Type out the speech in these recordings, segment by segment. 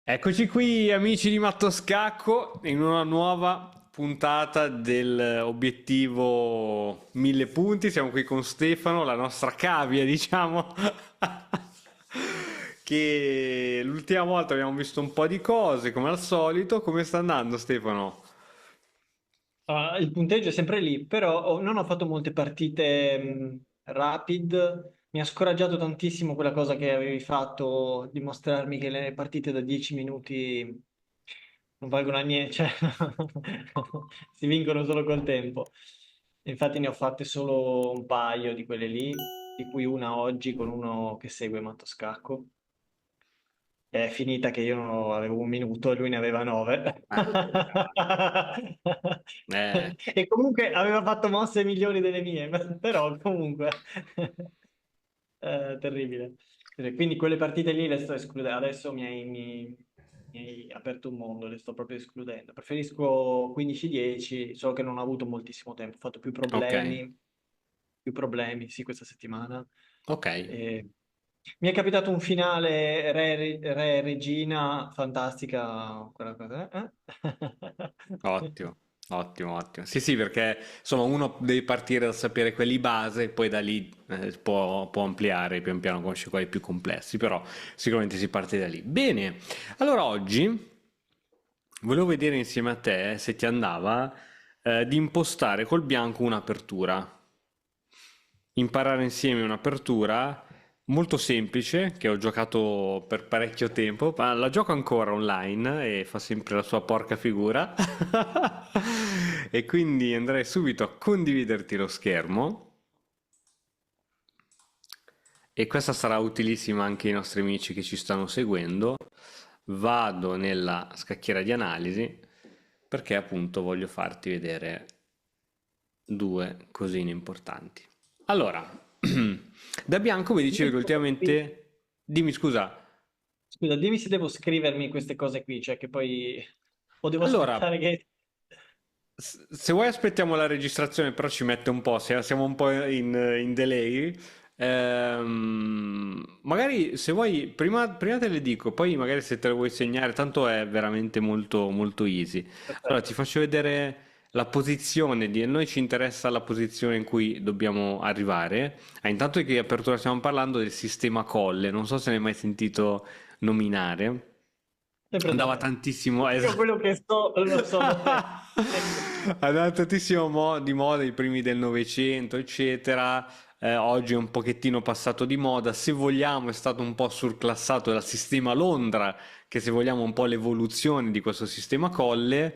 Eccoci qui, amici di Matto Scacco, in una nuova puntata dell'obiettivo 1000 punti. Siamo qui con Stefano, la nostra cavia, diciamo, che l'ultima volta abbiamo visto un po' di cose, come al solito. Come sta andando, Stefano? Il punteggio è sempre lì, però non ho fatto molte partite rapid. Mi ha scoraggiato tantissimo quella cosa che avevi fatto, dimostrarmi che le partite da 10 minuti non valgono a niente, cioè si vincono solo col tempo. Infatti ne ho fatte solo un paio di quelle lì, di cui una oggi con uno che segue Matto Scacco. È finita che io avevo un minuto e lui ne aveva nove. Peccato. Eh, E comunque aveva fatto mosse migliori delle mie, però comunque terribile. Quindi quelle partite lì le sto escludendo. Adesso mi hai aperto un mondo, le sto proprio escludendo. Preferisco 15-10, so che non ho avuto moltissimo tempo, ho fatto ok, più problemi, sì, questa settimana. ok. E mi è capitato un finale Re Regina, fantastica quella cosa. Ottimo, ottimo, ottimo. Sì, sì, perché insomma uno deve partire da sapere quelli base, poi da lì può ampliare pian piano, conosce quelli più complessi, però sicuramente si parte da lì. Bene, allora oggi volevo vedere insieme a te se ti andava di impostare col bianco un'apertura, imparare insieme un'apertura molto semplice che ho giocato per parecchio tempo, ma la gioco ancora online e fa sempre la sua porca figura. E quindi andrei subito a condividerti lo schermo e questa sarà utilissima anche ai nostri amici che ci stanno seguendo. Vado nella scacchiera di analisi perché appunto voglio farti vedere due cosine importanti. Allora, da bianco mi dicevi che ultimamente... Dimmi scusa. Scusa, dimmi se devo scrivermi queste cose qui, cioè che poi... O devo Allora, aspettare che... se vuoi aspettiamo la registrazione, però ci mette un po', siamo un po' in delay. Magari se vuoi, prima te le dico, poi magari se te le vuoi segnare, tanto è veramente molto, molto easy. Allora, ti Perfetto. faccio vedere la posizione a noi ci interessa la posizione in cui dobbiamo arrivare. Intanto che apertura stiamo parlando del sistema Colle, non so se ne hai mai sentito nominare. Sempre da Andava te. tantissimo, Io quello che so lo so da te. andava tantissimo di moda i primi del Novecento, eccetera. Oggi è un pochettino passato di moda. Se vogliamo, è stato un po' surclassato dal sistema Londra, che se vogliamo è un po' l'evoluzione di questo sistema Colle.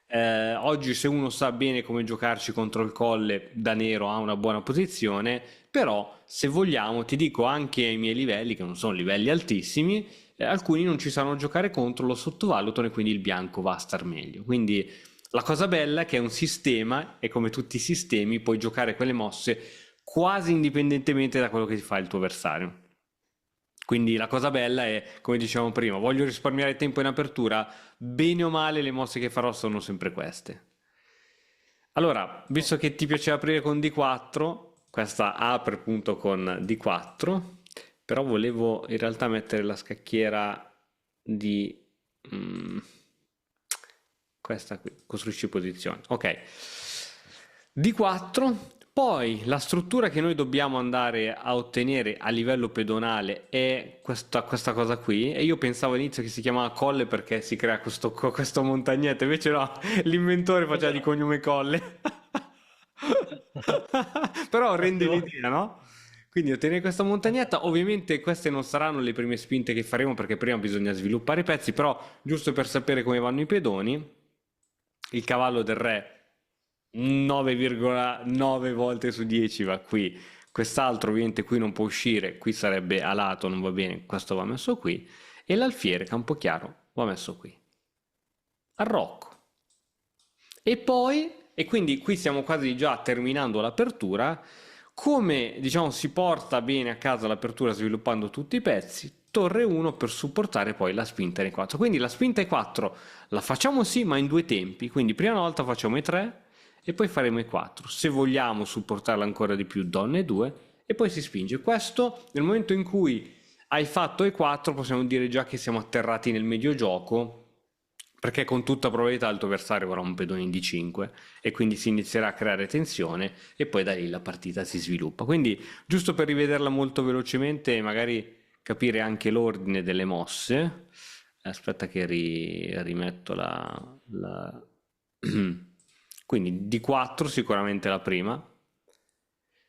Oggi, se uno sa bene come giocarci contro il Colle, da nero ha una buona posizione. Però, se vogliamo, ti dico anche ai miei livelli, che non sono livelli altissimi, alcuni non ci sanno giocare contro, lo sottovalutano e quindi il bianco va a star meglio. Quindi la cosa bella è che è un sistema e come tutti i sistemi puoi giocare quelle mosse quasi indipendentemente da quello che fa il tuo avversario. Quindi la cosa bella è, come dicevamo prima, voglio risparmiare tempo in apertura, bene o male le mosse che farò sono sempre queste. Allora, visto che ti piace aprire con D4, questa apre appunto con D4, però volevo in realtà mettere la scacchiera di mm, questa qui, costruisci posizione. Ok. D4, poi la struttura che noi dobbiamo andare a ottenere a livello pedonale è questa cosa qui. E io pensavo all'inizio che si chiamava Colle perché si crea questo montagnetto, invece no, l'inventore faceva di Esatto. cognome Colle. Però rende Ottimo. l'idea, no? Quindi ottenere questa montagnetta, ovviamente queste non saranno le prime spinte che faremo perché prima bisogna sviluppare i pezzi, però giusto per sapere come vanno i pedoni, il cavallo del re 9,9 volte su 10 va qui, quest'altro ovviamente qui non può uscire, qui sarebbe a lato, non va bene, questo va messo qui, e l'alfiere Campochiaro va messo qui. Arrocco. E poi, e quindi qui stiamo quasi già terminando l'apertura, come diciamo si porta bene a casa l'apertura sviluppando tutti i pezzi, torre 1 per supportare poi la spinta in 4. Quindi la spinta in 4 la facciamo sì, ma in due tempi, quindi prima una volta facciamo i 3 e poi faremo i 4. Se vogliamo supportarla ancora di più, donne 2 e poi si spinge. Questo nel momento in cui hai fatto E4, possiamo dire già che siamo atterrati nel mediogioco, perché con tutta probabilità il tuo avversario avrà un pedone in D5 e quindi si inizierà a creare tensione e poi da lì la partita si sviluppa. Quindi, giusto per rivederla molto velocemente e magari capire anche l'ordine delle mosse, aspetta che rimetto quindi D4 sicuramente la prima.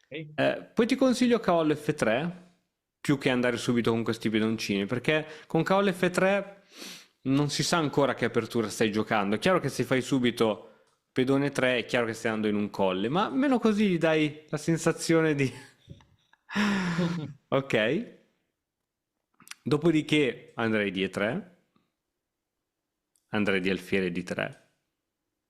Ok. Poi ti consiglio cavallo F3 più che andare subito con questi pedoncini, perché con cavallo F3 non si sa ancora che apertura stai giocando. È chiaro che se fai subito pedone 3 è chiaro che stai andando in un colle, ma almeno così gli dai la sensazione di... Ok, dopodiché andrei di E3, andrei di alfiere D3,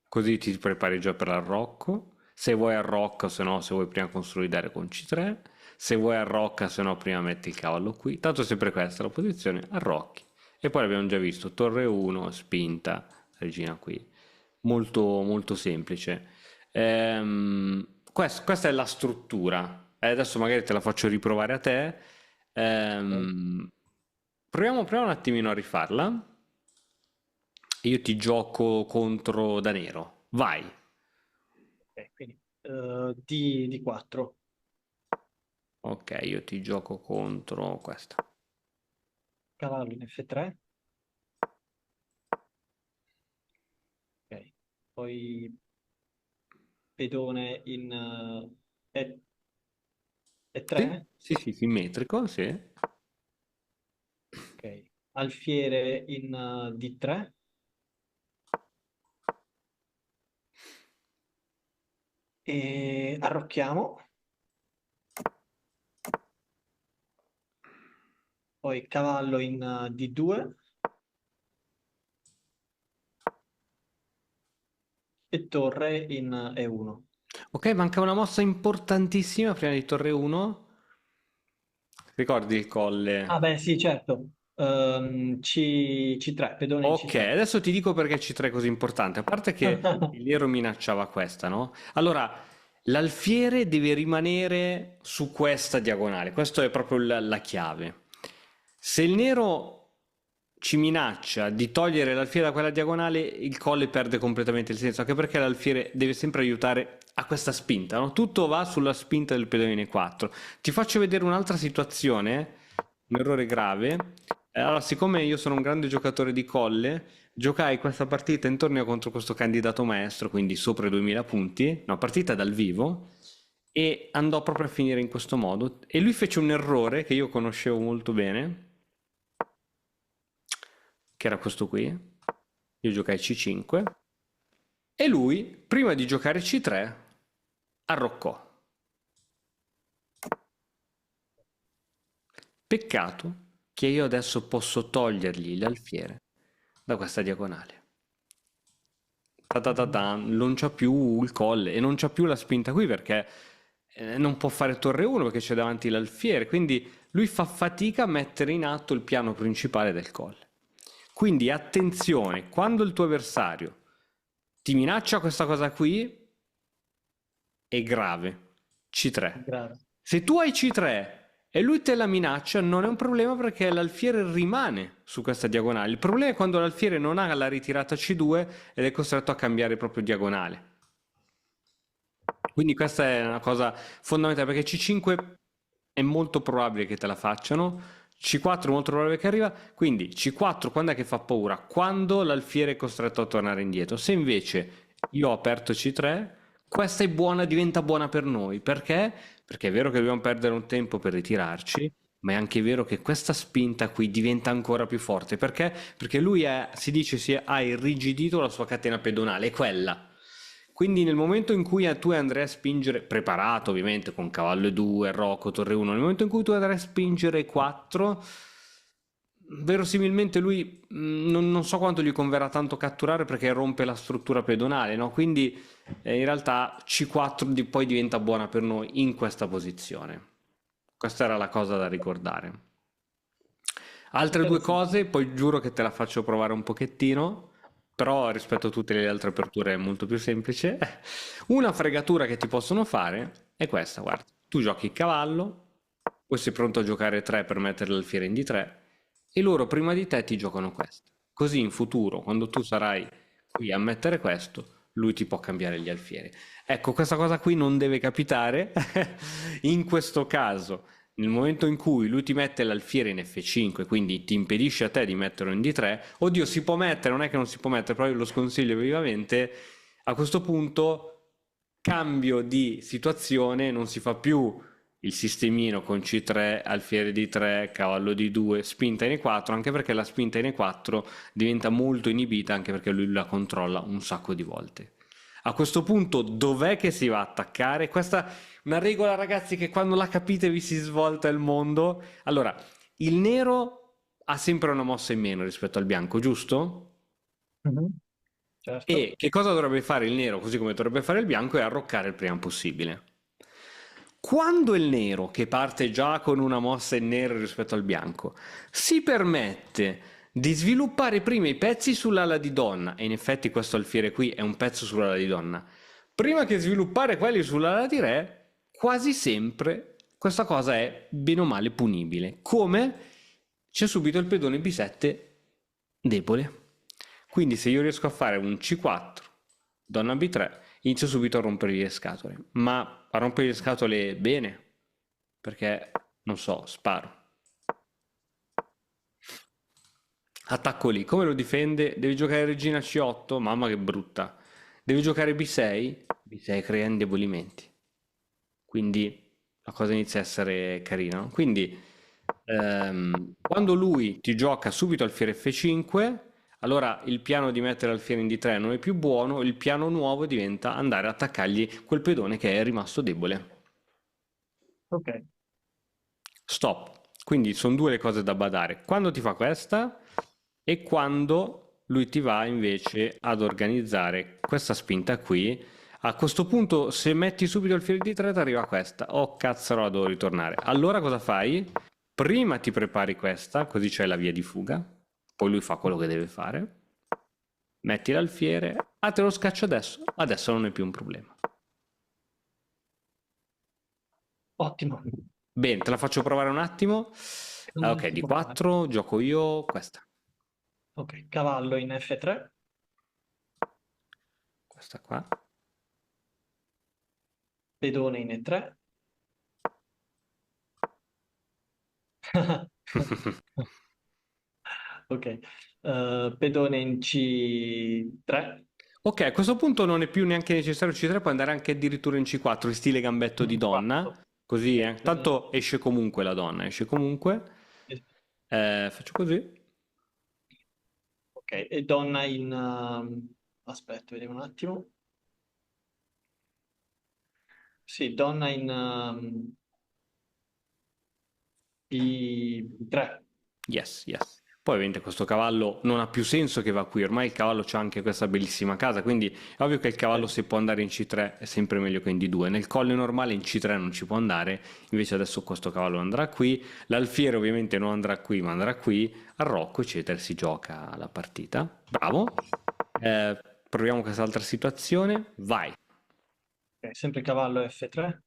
così ti prepari già per l'arrocco. Se vuoi arrocca, se no, se vuoi prima consolidare con C3. Se vuoi arrocca, se no, prima metti il cavallo qui. Tanto è sempre questa la posizione, arrocchi. E poi abbiamo già visto, torre 1, spinta, regina qui. Molto, molto semplice. Questa è la struttura. Adesso magari te la faccio riprovare a te. Ok. Ehm, proviamo un attimino a rifarla. Io ti gioco contro da nero. Vai. Ok, quindi di 4, Ok, io ti gioco contro questa. cavallo in F3, ok. Poi pedone in Sì, E3, sì, sì, simmetrico, sì. ok. Alfiere in D3 e arrocchiamo, poi cavallo in D2 e torre in E1. Ok, manca una mossa importantissima prima di torre 1. Ricordi il Ah colle? beh sì, certo. C3, pedone in Ok, C3. adesso ti dico perché C3 è così importante. A parte che il nero minacciava questa, no? Allora, l'alfiere deve rimanere su questa diagonale. Questa è proprio la chiave. Se il nero ci minaccia di togliere l'alfiere da quella diagonale, il colle perde completamente il senso, anche perché l'alfiere deve sempre aiutare a questa spinta, no? Tutto va sulla spinta del pedone 4. Ti faccio vedere un'altra situazione, un errore grave. Allora, siccome io sono un grande giocatore di colle, giocai questa partita in torneo contro questo candidato maestro, quindi sopra i 2000 punti, no, partita dal vivo, e andò proprio a finire in questo modo. E lui fece un errore che io conoscevo molto bene, che era questo qui. Io giocai C5 e lui, prima di giocare C3, arroccò. Peccato che io adesso posso togliergli l'alfiere da questa diagonale. Ta ta ta ta, non c'ha più il colle e non c'ha più la spinta qui perché non può fare torre 1 perché c'è davanti l'alfiere, quindi lui fa fatica a mettere in atto il piano principale del colle. Quindi attenzione, quando il tuo avversario ti minaccia questa cosa qui, è grave. C3. Grave. Se tu hai C3 e lui te la minaccia, non è un problema perché l'alfiere rimane su questa diagonale. Il problema è quando l'alfiere non ha la ritirata C2 ed è costretto a cambiare proprio diagonale. Quindi questa è una cosa fondamentale perché C5 è molto probabile che te la facciano, C4 è molto probabile che arriva, quindi C4 quando è che fa paura? Quando l'alfiere è costretto a tornare indietro. Se invece io ho aperto C3, questa è buona, diventa buona per noi. Perché? Perché è vero che dobbiamo perdere un tempo per ritirarci, ma è anche vero che questa spinta qui diventa ancora più forte. Perché? Perché lui si dice ha irrigidito la sua catena pedonale, è quella. Quindi nel momento in cui tu andrai a spingere, preparato ovviamente con cavallo 2, rocco, torre 1, nel momento in cui tu andrai a spingere 4, verosimilmente lui non so quanto gli converrà tanto catturare perché rompe la struttura pedonale, no? Quindi in realtà C4 poi diventa buona per noi in questa posizione. Questa era la cosa da ricordare. Altre due Interessante. cose, poi giuro che te la faccio provare un pochettino, però rispetto a tutte le altre aperture è molto più semplice. Una fregatura che ti possono fare è questa, guarda. Tu giochi il cavallo, poi sei pronto a giocare 3 per mettere l'alfiere in D3 e loro prima di te ti giocano questo. Così in futuro, quando tu sarai qui a mettere questo, lui ti può cambiare gli alfieri. Ecco, questa cosa qui non deve capitare. In questo caso, nel momento in cui lui ti mette l'alfiere in F5, quindi ti impedisce a te di metterlo in D3, oddio, si può mettere, non è che non si può mettere, però io lo sconsiglio vivamente. A questo punto, cambio di situazione, non si fa più il sistemino con C3, alfiere D3, cavallo D2, spinta in E4, anche perché la spinta in E4 diventa molto inibita, anche perché lui la controlla un sacco di volte. A questo punto, dov'è che si va a attaccare? Questa è una regola, ragazzi, che quando la capite vi si svolta il mondo. Allora, il nero ha sempre una mossa in meno rispetto al bianco, giusto? Mhm. Certo. E che cosa dovrebbe fare il nero, così come dovrebbe fare il bianco, è arroccare il prima possibile. Quando il nero, che parte già con una mossa in nero rispetto al bianco, si permette di sviluppare prima i pezzi sull'ala di donna, e in effetti questo alfiere qui è un pezzo sull'ala di donna, prima che sviluppare quelli sull'ala di re, quasi sempre questa cosa è bene o male punibile. Come? C'è subito il pedone B7 debole. Quindi se io riesco a fare un C4, donna B3, inizio subito a rompergli le scatole. Ma a rompere le scatole bene, perché, non so, sparo. Attacco lì. Come lo difende? Devi giocare regina C8? Mamma che brutta. Devi giocare B6? B6 crea indebolimenti. Quindi la cosa inizia a essere carina, no? Quindi quando lui ti gioca subito alfiere F5, allora il piano di mettere alfiere in D3 non è più buono, il piano nuovo diventa andare a attaccargli quel pedone che è rimasto debole. Ok. Stop. Quindi sono due le cose da badare. Quando ti fa questa e quando lui ti va invece ad organizzare questa spinta qui. A questo punto, se metti subito il filo di 3, ti arriva questa. Oh, cazzarola, devo ritornare. Allora cosa fai? Prima ti prepari questa, così c'è la via di fuga. Poi lui fa quello che deve fare. Metti l'alfiere. Ah, te lo scaccio adesso. Adesso non è più un problema. Ottimo. Bene, te la faccio provare un attimo. Ah, ok, Si di può provare. 4 gioco io questa. Ok, cavallo in F3, Questa qua. pedone in E3. Ok, pedone in C3. Ok, a questo punto non è più neanche necessario C3, puoi andare anche addirittura in C4, in stile gambetto di donna, 4. così, Ok, pedone tanto esce comunque la donna, esce comunque. in... Faccio così. Ok, e donna in... aspetta, vediamo un attimo. Sì, donna in B3. Yes, yes. Poi ovviamente questo cavallo non ha più senso che va qui, ormai il cavallo c'ha anche questa bellissima casa, quindi è ovvio che il cavallo se può andare in C3 è sempre meglio che in D2. Nel colle normale in C3 non ci può andare, invece adesso questo cavallo andrà qui, l'alfiere ovviamente non andrà qui ma andrà qui, al rocco eccetera, si gioca la partita. Bravo. Eh, proviamo quest'altra situazione, vai. Ok, sempre cavallo F3.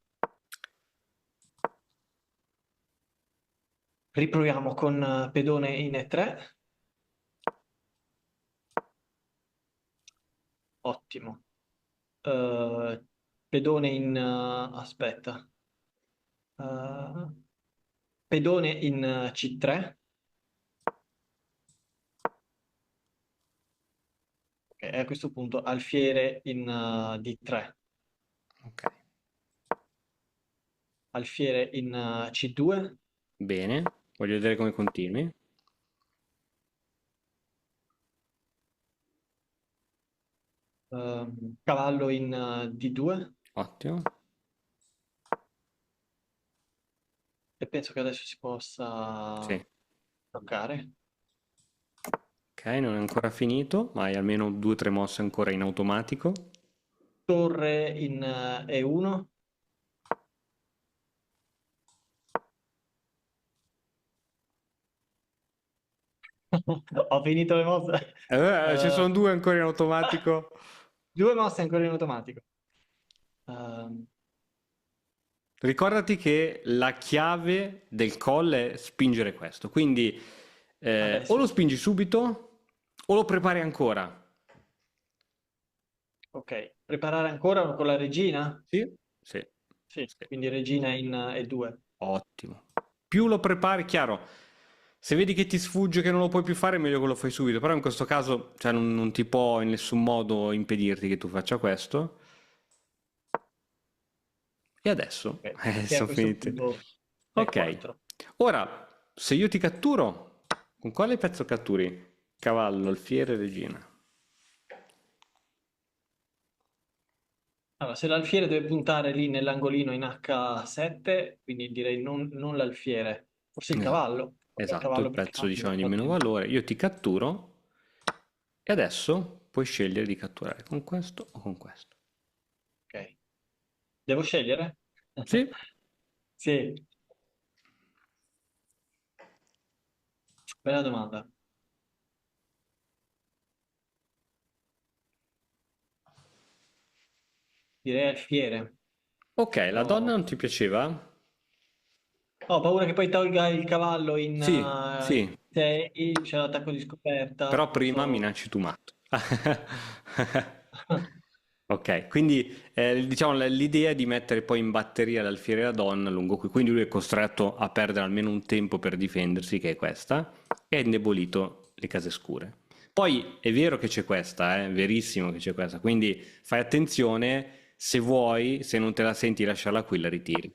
Riproviamo con pedone in E3. Ottimo. Eh, pedone in... aspetta. Eh, pedone in C3. Ok, e a questo punto alfiere in D3. Ok, Alfiere in C2. bene, voglio vedere come continui. Cavallo in D2. Ottimo. E penso che adesso si possa Sì. giocare. Ok, non è ancora finito, ma hai almeno 2 o 3 mosse ancora in automatico. Torre in E1. Ho finito le mosse. Ci Eh, sono 2 ancora in automatico. due mosse ancora in automatico. Ehm, Ricordati che la chiave del call è spingere questo, quindi Vabbè, o lo sì. spingi subito o lo prepari ancora. Ok. Preparare ancora con la regina? Sì, sì, Sì. sì. Quindi regina in E2. Ottimo. Più lo prepari, chiaro, se vedi che ti sfugge, che non lo puoi più fare, è meglio che lo fai subito, però in questo caso, cioè, non ti può in nessun modo impedirti che tu faccia questo. E adesso, Ok. Che a sono questo finite. punto è Ok, 4. ora, se io ti catturo, con quale pezzo catturi? Cavallo, alfiere, regina. Allora, se l'alfiere deve puntare lì nell'angolino in H7, quindi direi non l'alfiere, forse il Esatto, cavallo. Ok, il esatto, il cavallo perché pezzo diciamo di fa meno tempo. valore. Io ti catturo e adesso puoi scegliere di catturare con questo o con questo. Ok. Devo scegliere? Sì? Sì, bella domanda. Direi alfiere, Ok, la donna però non ti piaceva? ho paura che poi tolga il cavallo in Sì, sì, 6, c'è l'attacco di scoperta, però non prima so. minacci tu matto. Ok, quindi diciamo l'idea è di mettere poi in batteria l'alfiere e la donna lungo qui, quindi lui è costretto a perdere almeno un tempo per difendersi, che è questa, e ha indebolito le case scure. Poi è vero che c'è questa, è verissimo che c'è questa, quindi fai attenzione, se vuoi, se non te la senti lasciarla qui, la ritiri.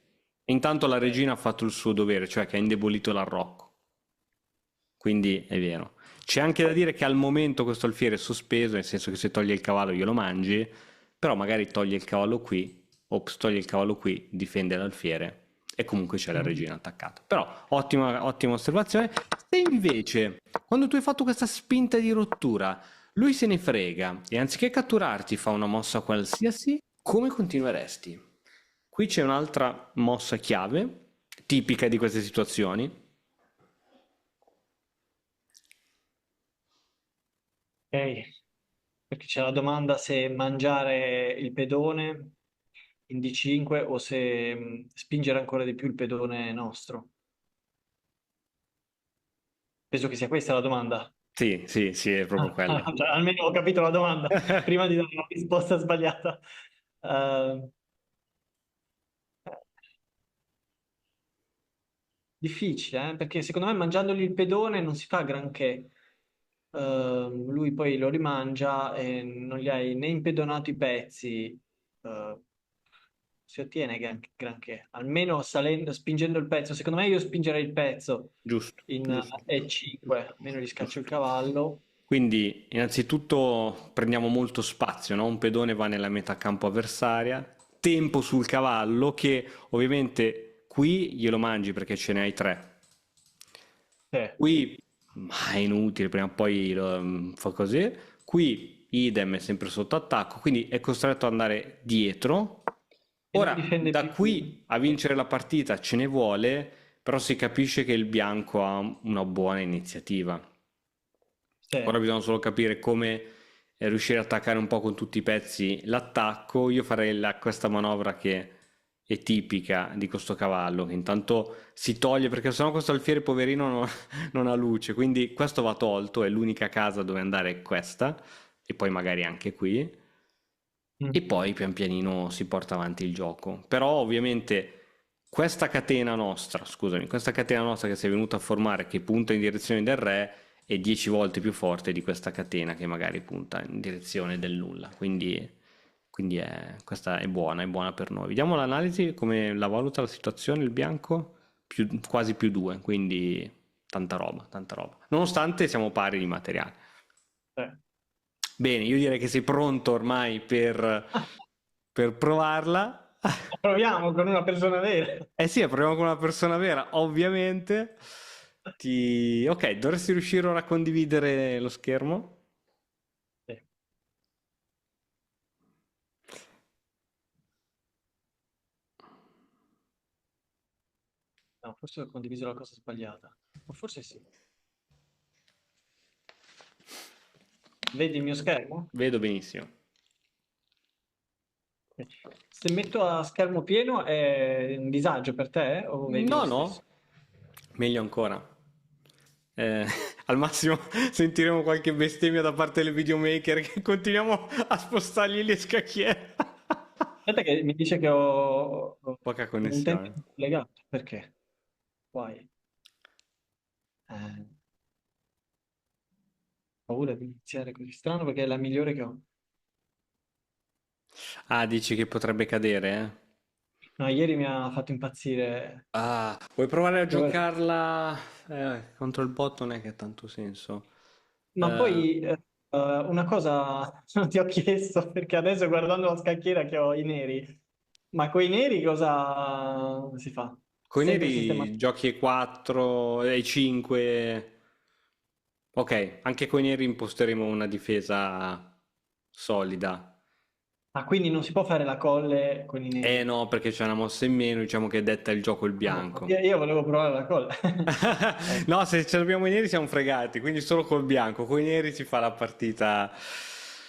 E intanto la Ok. regina ha fatto il suo dovere, cioè che ha indebolito l'arrocco, quindi è vero. C'è anche da dire che al momento questo alfiere è sospeso, nel senso che se toglie il cavallo glielo mangi, però magari toglie il cavallo qui, ops, toglie il cavallo qui, difende l'alfiere e comunque c'è la Mhm. regina attaccata. Però ottima, ottima osservazione. Se invece, quando tu hai fatto questa spinta di rottura, lui se ne frega e anziché catturarti fa una mossa qualsiasi, come continueresti? Qui c'è un'altra mossa chiave, tipica di queste situazioni. Ok, perché c'è la domanda se mangiare il pedone in D5 o se spingere ancora di più il pedone nostro. Penso che sia questa la domanda. Sì, sì, sì, è proprio quella. Cioè, almeno ho capito la domanda prima di dare una risposta sbagliata. Eh, difficile, perché secondo me mangiandogli il pedone non si fa granché. Lui poi lo rimangia e non gli hai né impedonato i pezzi. eh, si ottiene granché. Almeno spingendo il pezzo. Secondo me io spingerei il pezzo Giusto, in giusto, E5, almeno gli scaccio il giusto. cavallo. Quindi, innanzitutto prendiamo molto spazio, no? Un pedone va nella metà campo avversaria, tempo sul cavallo che ovviamente qui glielo mangi perché ce ne hai tre. Sì. Qui ma è inutile, prima o poi fa così. Qui idem è sempre sotto attacco, quindi è costretto ad andare dietro. E non Ora, difende da più. qui a vincere la partita ce ne vuole, però si capisce che il bianco ha una buona iniziativa. Sì. Ora bisogna solo capire come riuscire ad attaccare un po' con tutti i pezzi l'attacco. Io farei questa manovra che è tipica di questo cavallo, che intanto si toglie perché sennò questo alfiere poverino non ha luce, quindi questo va tolto, è l'unica casa dove andare è questa, e poi magari anche qui. E Mm. poi pian pianino si porta avanti il gioco. Però ovviamente questa catena nostra che si è venuta a formare, che punta in direzione del re, è 10 volte più forte di questa catena che magari punta in direzione del nulla. Quindi questa è buona per noi. Vediamo l'analisi, come la valuta la situazione, il bianco, quasi più 2, quindi tanta roba, tanta roba. Nonostante siamo pari di materiale. Sì. Bene, io direi che sei pronto ormai per provarla. Proviamo con una persona vera. Eh sì, proviamo con una persona vera, ovviamente. Ok, dovresti riuscire ora a condividere lo schermo. Sì. No, forse ho condiviso la cosa sbagliata. O forse sì. Vedi il mio schermo? Vedo benissimo. Se metto a schermo pieno è un disagio per te o vedi lo No, stesso? no, meglio ancora. Eh, al massimo sentiremo qualche bestemmia da parte del videomaker che continuiamo a spostargli le scacchiere. Aspetta che mi dice che ho Poca un utente connessione. collegato. Perché? Poi, ho paura di iniziare così strano perché è la migliore che ho. Ah, dici che potrebbe cadere, eh? No, ieri mi ha fatto impazzire. Ah, vuoi provare a giocarla? Contro il bot non è che ha tanto senso. Ma Eh, poi una cosa non ti ho chiesto perché adesso guardando la scacchiera che ho i neri, ma con i neri cosa si fa? Coi Sempre il sistema. neri giochi e 4, e 5. Ok, anche coi neri imposteremo una difesa solida. Ah, quindi non si può fare la colle con i Eh neri. no, perché c'è una mossa in meno, diciamo che detta il gioco il Ah, bianco. io volevo provare la colle. Eh, No, se ce l'abbiamo i neri siamo fregati, quindi solo col bianco. Coi neri si fa la partita.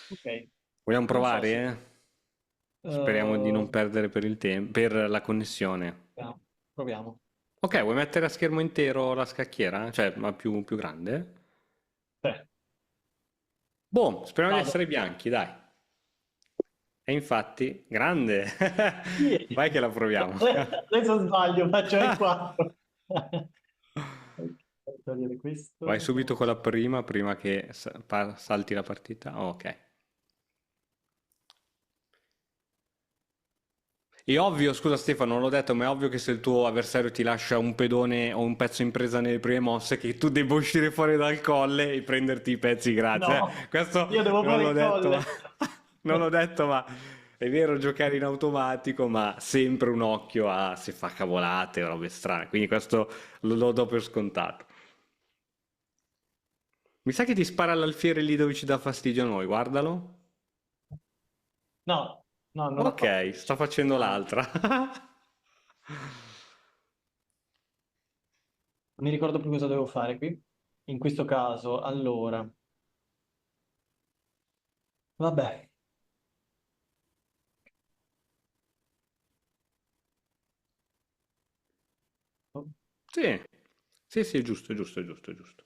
ok, Vogliamo non so provare, se... eh? Speriamo di non eh, perdere per il tempo, per la connessione. proviamo. Proviamo. Ok, vuoi mettere a schermo intero la scacchiera? Cioè, ma più grande? Sì. Boh, speriamo di Vado. essere bianchi, dai. E infatti, grande. Sì. Vai che la proviamo. Adesso sbaglio, faccio il 4. Togliere Vai questo. subito con la prima che salti la partita. Oh, ok. È ovvio, scusa Stefano, non l'ho detto, ma è ovvio che se il tuo avversario ti lascia un pedone o un pezzo in presa nelle prime mosse, che tu debba uscire fuori dal colle e prenderti i pezzi gratis. No, Questo io devo non fare l'ho il detto, ma colle. non l'ho detto, ma è vero giocare in automatico, ma sempre un occhio a se fa cavolate o robe strane. Quindi questo lo do per scontato. Mi sa che ti spara l'alfiere lì dove ci dà fastidio a noi, guardalo. No, no, non ha fatto. Ok, sta facendo Ah, l'altra. non mi ricordo più cosa devo fare qui. In questo caso, allora, vabbè, Sì, sì, sì, è giusto, è giusto, è giusto, è giusto.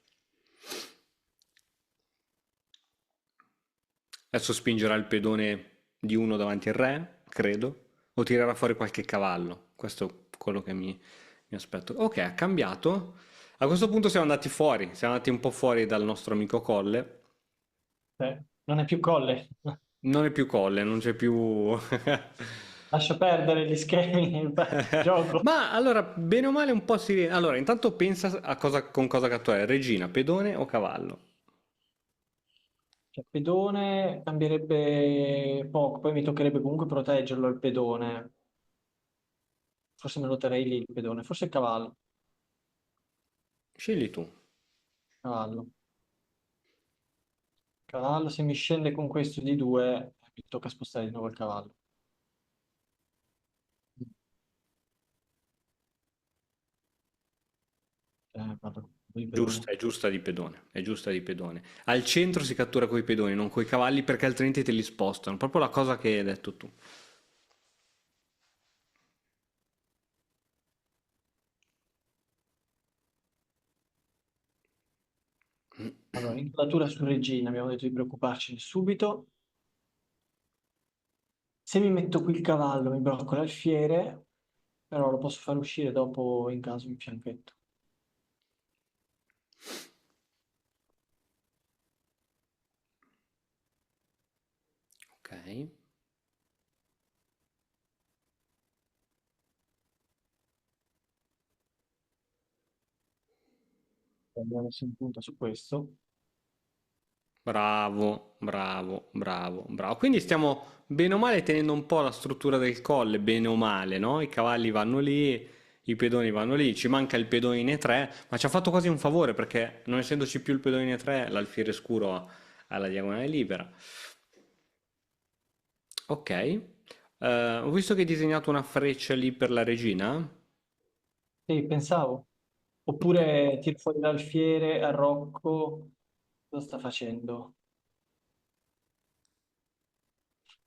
Adesso spingerà il pedone di uno davanti al re, credo, o tirerà fuori qualche cavallo. Questo è quello che mi aspetto. Ok, ha cambiato. A questo punto siamo andati fuori, siamo andati un po' fuori dal nostro amico Colle. non è più colle. Non è più Colle, non c'è più... Lascia perdere gli schemi, gioco. Ma allora, bene o male un po' si... Allora, intanto pensa a cosa, con cosa catturare, regina, pedone o cavallo? Cioè, pedone cambierebbe poco, poi mi toccherebbe comunque proteggerlo il pedone. Forse me lo terrei lì il pedone, forse il cavallo. Scegli tu. Cavallo. Cavallo, se mi scende con questo di 2, mi tocca spostare di nuovo il cavallo. Vado con il pedone. Giusta, è giusta di pedone, è giusta di pedone. Al centro si cattura coi pedoni, non coi cavalli, perché altrimenti te li spostano. Proprio la cosa che hai detto tu. Allora, inquadratura su regina, abbiamo detto di preoccuparcene subito. Se mi metto qui il cavallo, mi blocco l'alfiere, però lo posso far uscire dopo in caso in fianchetto. Ok. Abbiamo messo in punta su questo. Bravo, bravo, bravo, bravo. Quindi stiamo bene o male tenendo un po' la struttura del colle, bene o male, no? I cavalli vanno lì, i pedoni vanno lì, ci manca il pedone in E3, ma ci ha fatto quasi un favore perché non essendoci più il pedone in E3, l'alfiere scuro ha la diagonale libera. Ok. Ho visto che hai disegnato una freccia lì per la regina. Sì, pensavo. Oppure tiro fuori l'alfiere, arrocco. Cosa sta facendo?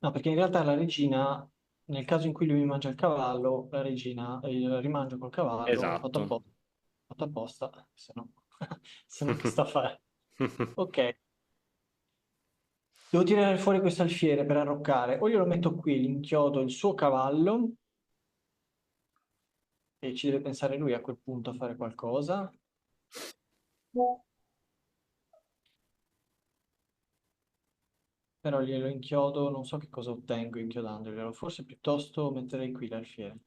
No, perché in realtà la regina. nel caso in cui lui mi mangia il cavallo, la regina rimangio col cavallo, Esatto. fatto apposta, se no, se no che sta a fare? Ok, devo tirare fuori questo alfiere per arroccare, o glielo metto qui, l'inchiodo il suo cavallo, e ci deve pensare lui a quel punto a fare qualcosa, però glielo inchiodo, non so che cosa ottengo inchiodandoglielo, forse piuttosto metterei qui l'alfiere. Non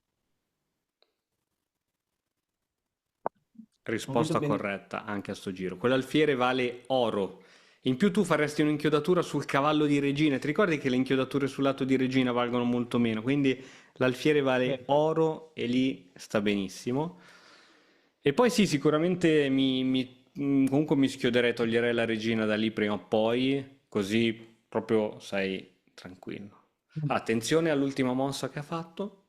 vedo Risposta bene. corretta anche a sto giro. Quell'alfiere vale oro. In più tu faresti un'inchiodatura sul cavallo di regina. Ti ricordi che le inchiodature sul lato di regina valgono molto meno? Quindi l'alfiere vale Bene. oro e lì sta benissimo. E poi sì, sicuramente comunque mi schioderei, toglierei la regina da lì prima o poi, così proprio sei tranquillo. Attenzione all'ultima mossa che ha fatto.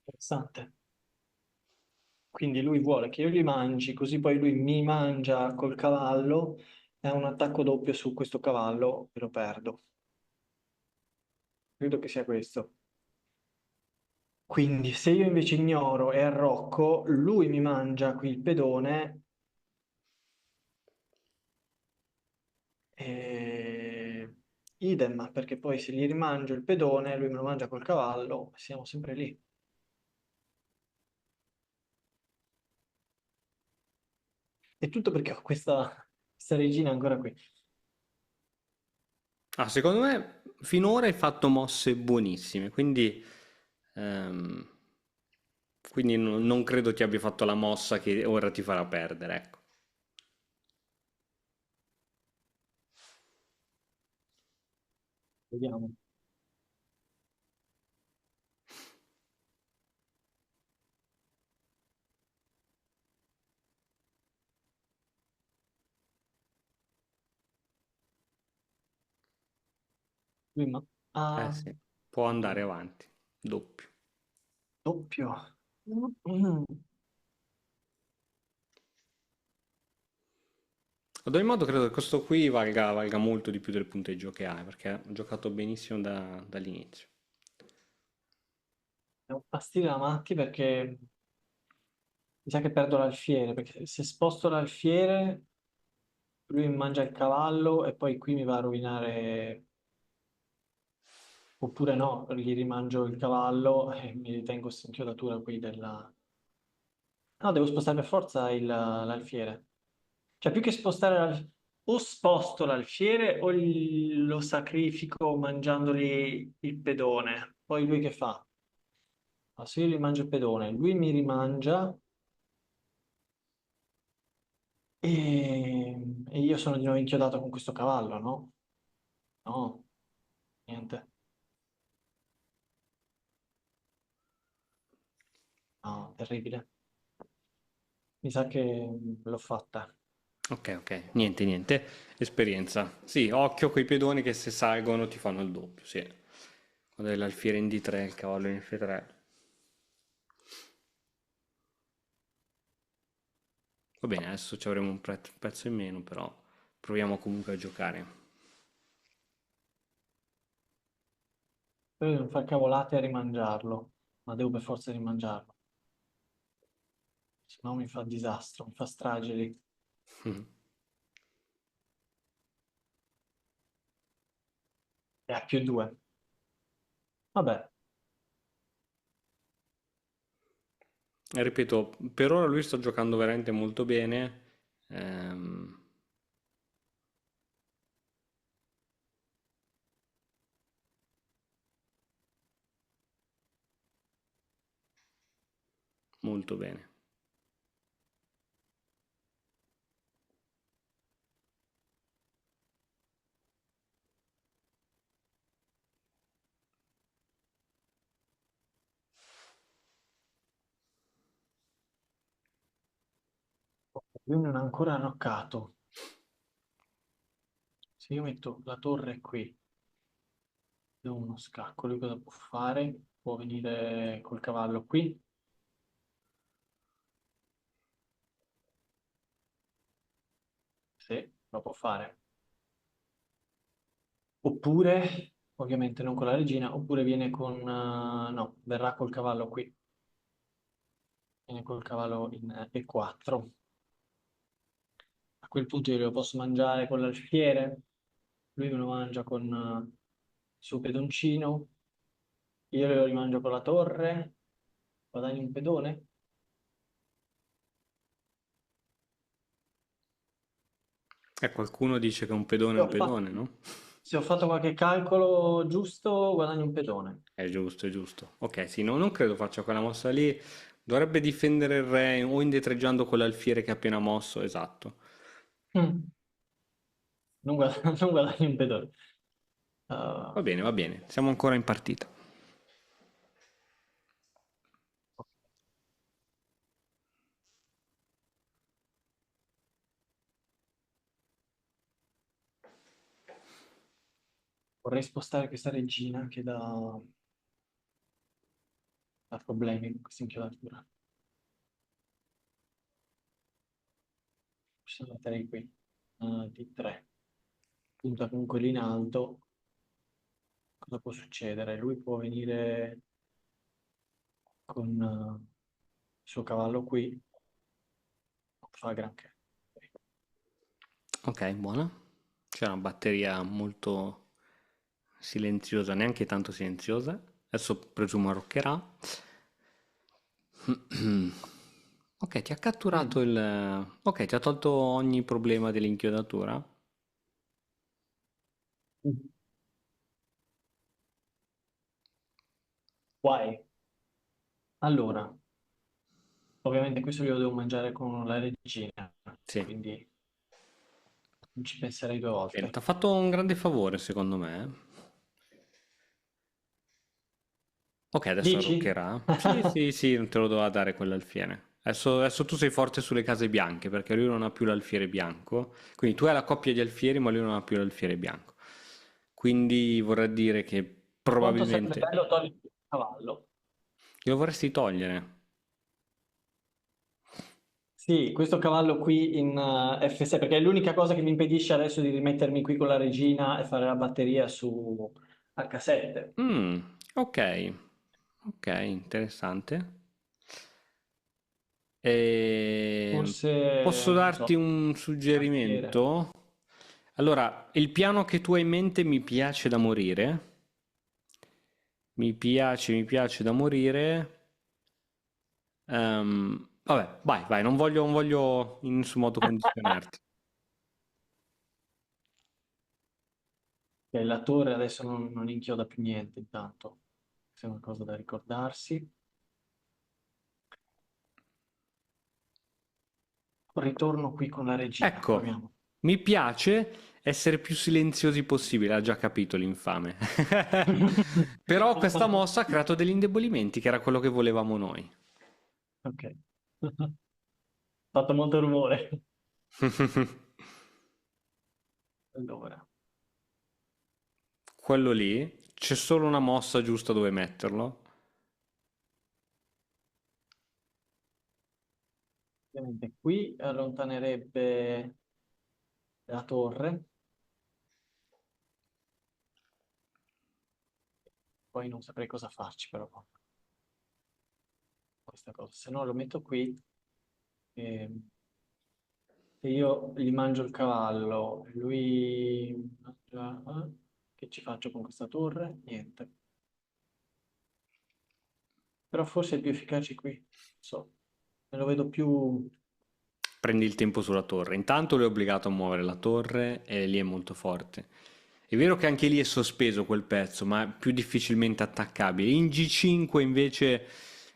Interessante. Quindi lui vuole che io gli mangi, così poi lui mi mangia col cavallo e ha un attacco doppio su questo cavallo e lo perdo. Credo che sia questo. Quindi se io invece ignoro e arrocco, lui mi mangia qui il pedone e idem, perché poi se gli rimangio il pedone, lui me lo mangia col cavallo, siamo sempre lì. E tutto perché ho questa regina ancora qui. Ah, secondo me finora hai fatto mosse buonissime, ehm, quindi non credo ti abbia fatto la mossa che ora ti farà perdere, ecco. Vediamo. Lui Eh ah, sì, può andare avanti, doppio. doppio. Mm. Ad ogni modo credo che questo qui valga molto di più del punteggio che hai, perché ha giocato benissimo dall'inizio. È un fastidio da matti perché mi sa che perdo l'alfiere, perché se sposto l'alfiere lui mi mangia il cavallo e poi qui mi va a rovinare, oppure no, gli rimangio il cavallo e mi ritengo questa inchiodatura qui della... No, devo spostare per forza l'alfiere. Cioè più che spostare o sposto l'alfiere o lo sacrifico mangiandogli il pedone. Poi lui che fa? Ah, se io gli mangio il pedone, lui mi rimangia e io sono di nuovo inchiodato con questo cavallo, no? No, niente. No, terribile. Mi sa che l'ho fatta. Ok, ok, niente, niente. Esperienza. Sì, occhio coi pedoni che se salgono ti fanno il doppio, sì. Quando hai l'alfiere in D3 e il cavallo in F3. Va bene, adesso ci avremo un pezzo in meno, però proviamo comunque a giocare. Poi devo fare cavolate a rimangiarlo, ma devo per forza rimangiarlo, se no mi fa disastro, mi fa strage lì. E a più due. Vabbè, E ripeto, per ora lui sta giocando veramente molto bene. ehm, molto bene. lui non ha ancora arroccato. Se io metto la torre qui, do uno scacco, lui cosa può fare? Può venire col cavallo qui, lo può fare. Oppure, ovviamente non con la regina, oppure viene con... no, verrà col cavallo qui. Viene col cavallo in E4. A quel punto io lo posso mangiare con l'alfiere, lui me lo mangia con il suo pedoncino, io lo rimangio con la torre, guadagno un pedone. Qualcuno dice che Se un ho fatto, pedone, no? se ho fatto qualche calcolo giusto, guadagno un pedone. È giusto, è giusto. Ok, sì, no, non credo faccia quella mossa lì. Dovrebbe difendere il re o indietreggiando con l'alfiere che ha appena mosso, esatto. Mm. Non guadagno un pedone. Uh, Va bene, siamo ancora in partita. vorrei spostare questa regina che dà problemi con questa inchiodatura. Possiamo mettere qui. D3. Punta comunque lì in alto. Cosa può succedere? Lui può venire con il suo cavallo qui. Non fa granché. Ok, buona. C'è una batteria molto silenziosa, neanche tanto silenziosa. Adesso presumo arroccherà. Ok, ti ha catturato Mm. il... Ok, ti ha tolto ogni problema dell'inchiodatura. Guai. Allora, ovviamente questo io lo devo mangiare con la regina, Sì. quindi non ci penserei due Bene, ti volte. ha fatto un grande favore, secondo me. Ok, adesso Dici? arroccherà. Sì, sì, sì, non te lo doveva dare quell'alfiere. Adesso tu sei forte sulle case bianche, perché lui non ha più l'alfiere bianco. Quindi tu hai la coppia di alfieri, ma lui non ha più l'alfiere bianco. Quindi vorrà dire che Quanto sarebbe probabilmente bello togliere il cavallo? glielo vorresti togliere. Sì, questo cavallo qui in F6, perché è l'unica cosa che mi impedisce adesso di rimettermi qui con la regina e fare la batteria su H7. Mm, ok, ok, interessante. Posso Forse, non darti so, un alfiere. suggerimento? Allora, il piano che tu hai in mente mi piace da morire. Mi piace da morire. Vabbè, vai, vai, non voglio in nessun modo condizionarti. La torre adesso non inchioda più niente, intanto. Questa è una cosa da ricordarsi. Ritorno qui con la regina, Ecco, proviamo. mi piace essere più silenziosi possibile, ha già capito l'infame. Però questa mossa ha creato degli indebolimenti, che era quello che volevamo noi. Ok. Fatto molto rumore. Allora, Quello lì, c'è solo una mossa giusta dove metterlo. ovviamente qui allontanerebbe la torre, poi non saprei cosa farci però con questa cosa. Se no lo metto qui e se io gli mangio il cavallo, lui mangia... Che ci faccio con questa torre? Niente. Però forse è più efficace qui. Non so, me lo vedo più... Prendi il tempo sulla torre. Intanto lui è obbligato a muovere la torre e lì è molto forte. È vero che anche lì è sospeso quel pezzo, ma è più difficilmente attaccabile. In G5 invece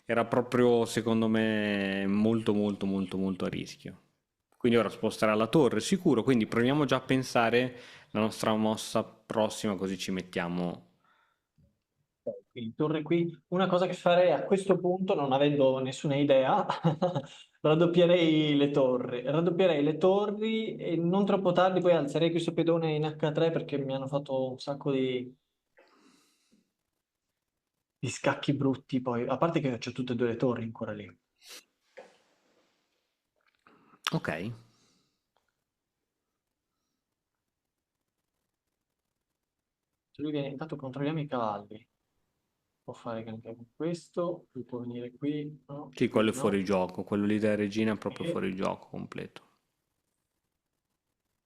era proprio, secondo me, molto molto molto molto a rischio. Quindi ora sposterà la torre, sicuro. Quindi proviamo già a pensare la nostra mossa prossima, così ci mettiamo. Quindi torre qui. Una cosa che farei a questo punto, non avendo nessuna idea, raddoppierei le torri. Raddoppierei le torri e non troppo tardi poi alzerei questo pedone in H3 perché mi hanno fatto un sacco di scacchi brutti poi. A parte che c'ho tutte e due le torri ancora lì. Ok. Se lui viene, intanto controlliamo i cavalli. Può fare anche con questo, lui può venire qui, no, Sì, quello qui è fuori no. gioco, quello lì della regina è proprio E fuori gioco completo.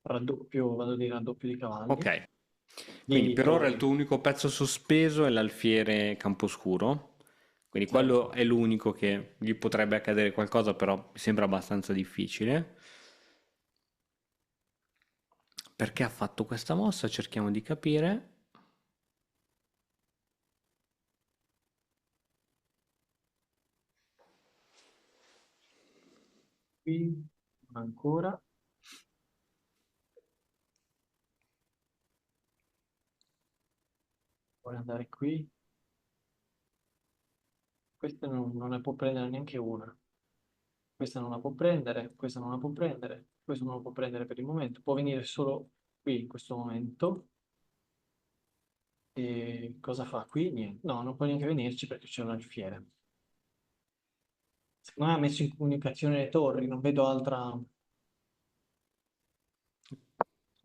raddoppio, vado di raddoppio di cavalli. Ok, quindi Di per ora il torri, tuo unico pezzo sospeso è l'alfiere Camposcuro, quindi quello certo. è l'unico che gli potrebbe accadere qualcosa, però mi sembra abbastanza difficile. Perché ha fatto questa mossa? Cerchiamo di capire. Qui, ancora. Vuole andare qui. Questa non ne può prendere neanche una. Questa non la può prendere, questa non la può prendere, questo non lo può prendere per il momento. Può venire solo qui in questo momento. E cosa fa qui? Niente. No, non può neanche venirci perché c'è un alfiere. Secondo me ha messo in comunicazione le torri, non vedo altra...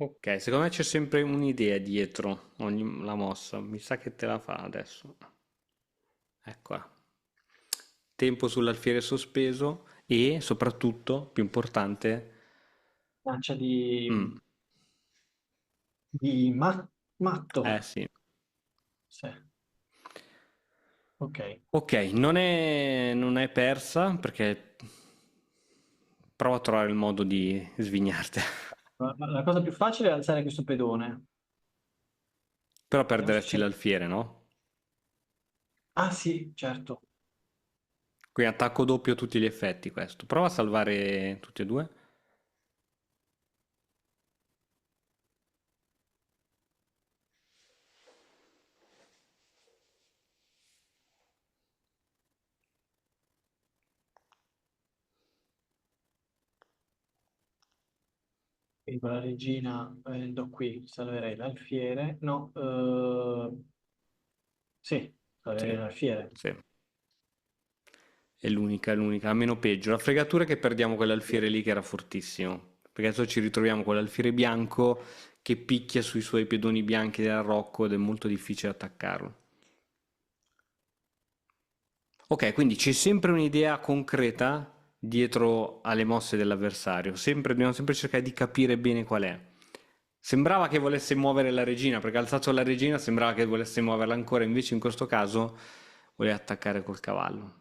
Ok, secondo me c'è sempre un'idea dietro la mossa. Mi sa che te la fa adesso. Eccola. Tempo sull'alfiere sospeso e soprattutto, più importante, Lancia mm, matto. sì. Sì. Ok. Ok, non è persa perché prova a trovare il modo di svignarti. La cosa più facile è alzare questo pedone. Però Vediamo se perderesti c'è... l'alfiere, no? Ah sì, certo. Quindi attacco doppio a tutti gli effetti questo. Prova a salvare tutti e due. Quindi con la regina do qui, salverei l'alfiere. No, sì, Sì, salverei l'alfiere. sì. È l'unica, a meno peggio. La fregatura è che perdiamo quell'alfiere lì che era fortissimo. Perché adesso ci ritroviamo con l'alfiere bianco che picchia sui suoi pedoni bianchi del Rocco ed è molto difficile attaccarlo. Ok, quindi c'è sempre un'idea concreta dietro alle mosse dell'avversario. Dobbiamo sempre cercare di capire bene qual è. Sembrava che volesse muovere la regina, perché ha alzato la regina, sembrava che volesse muoverla ancora, invece in questo caso voleva attaccare col cavallo.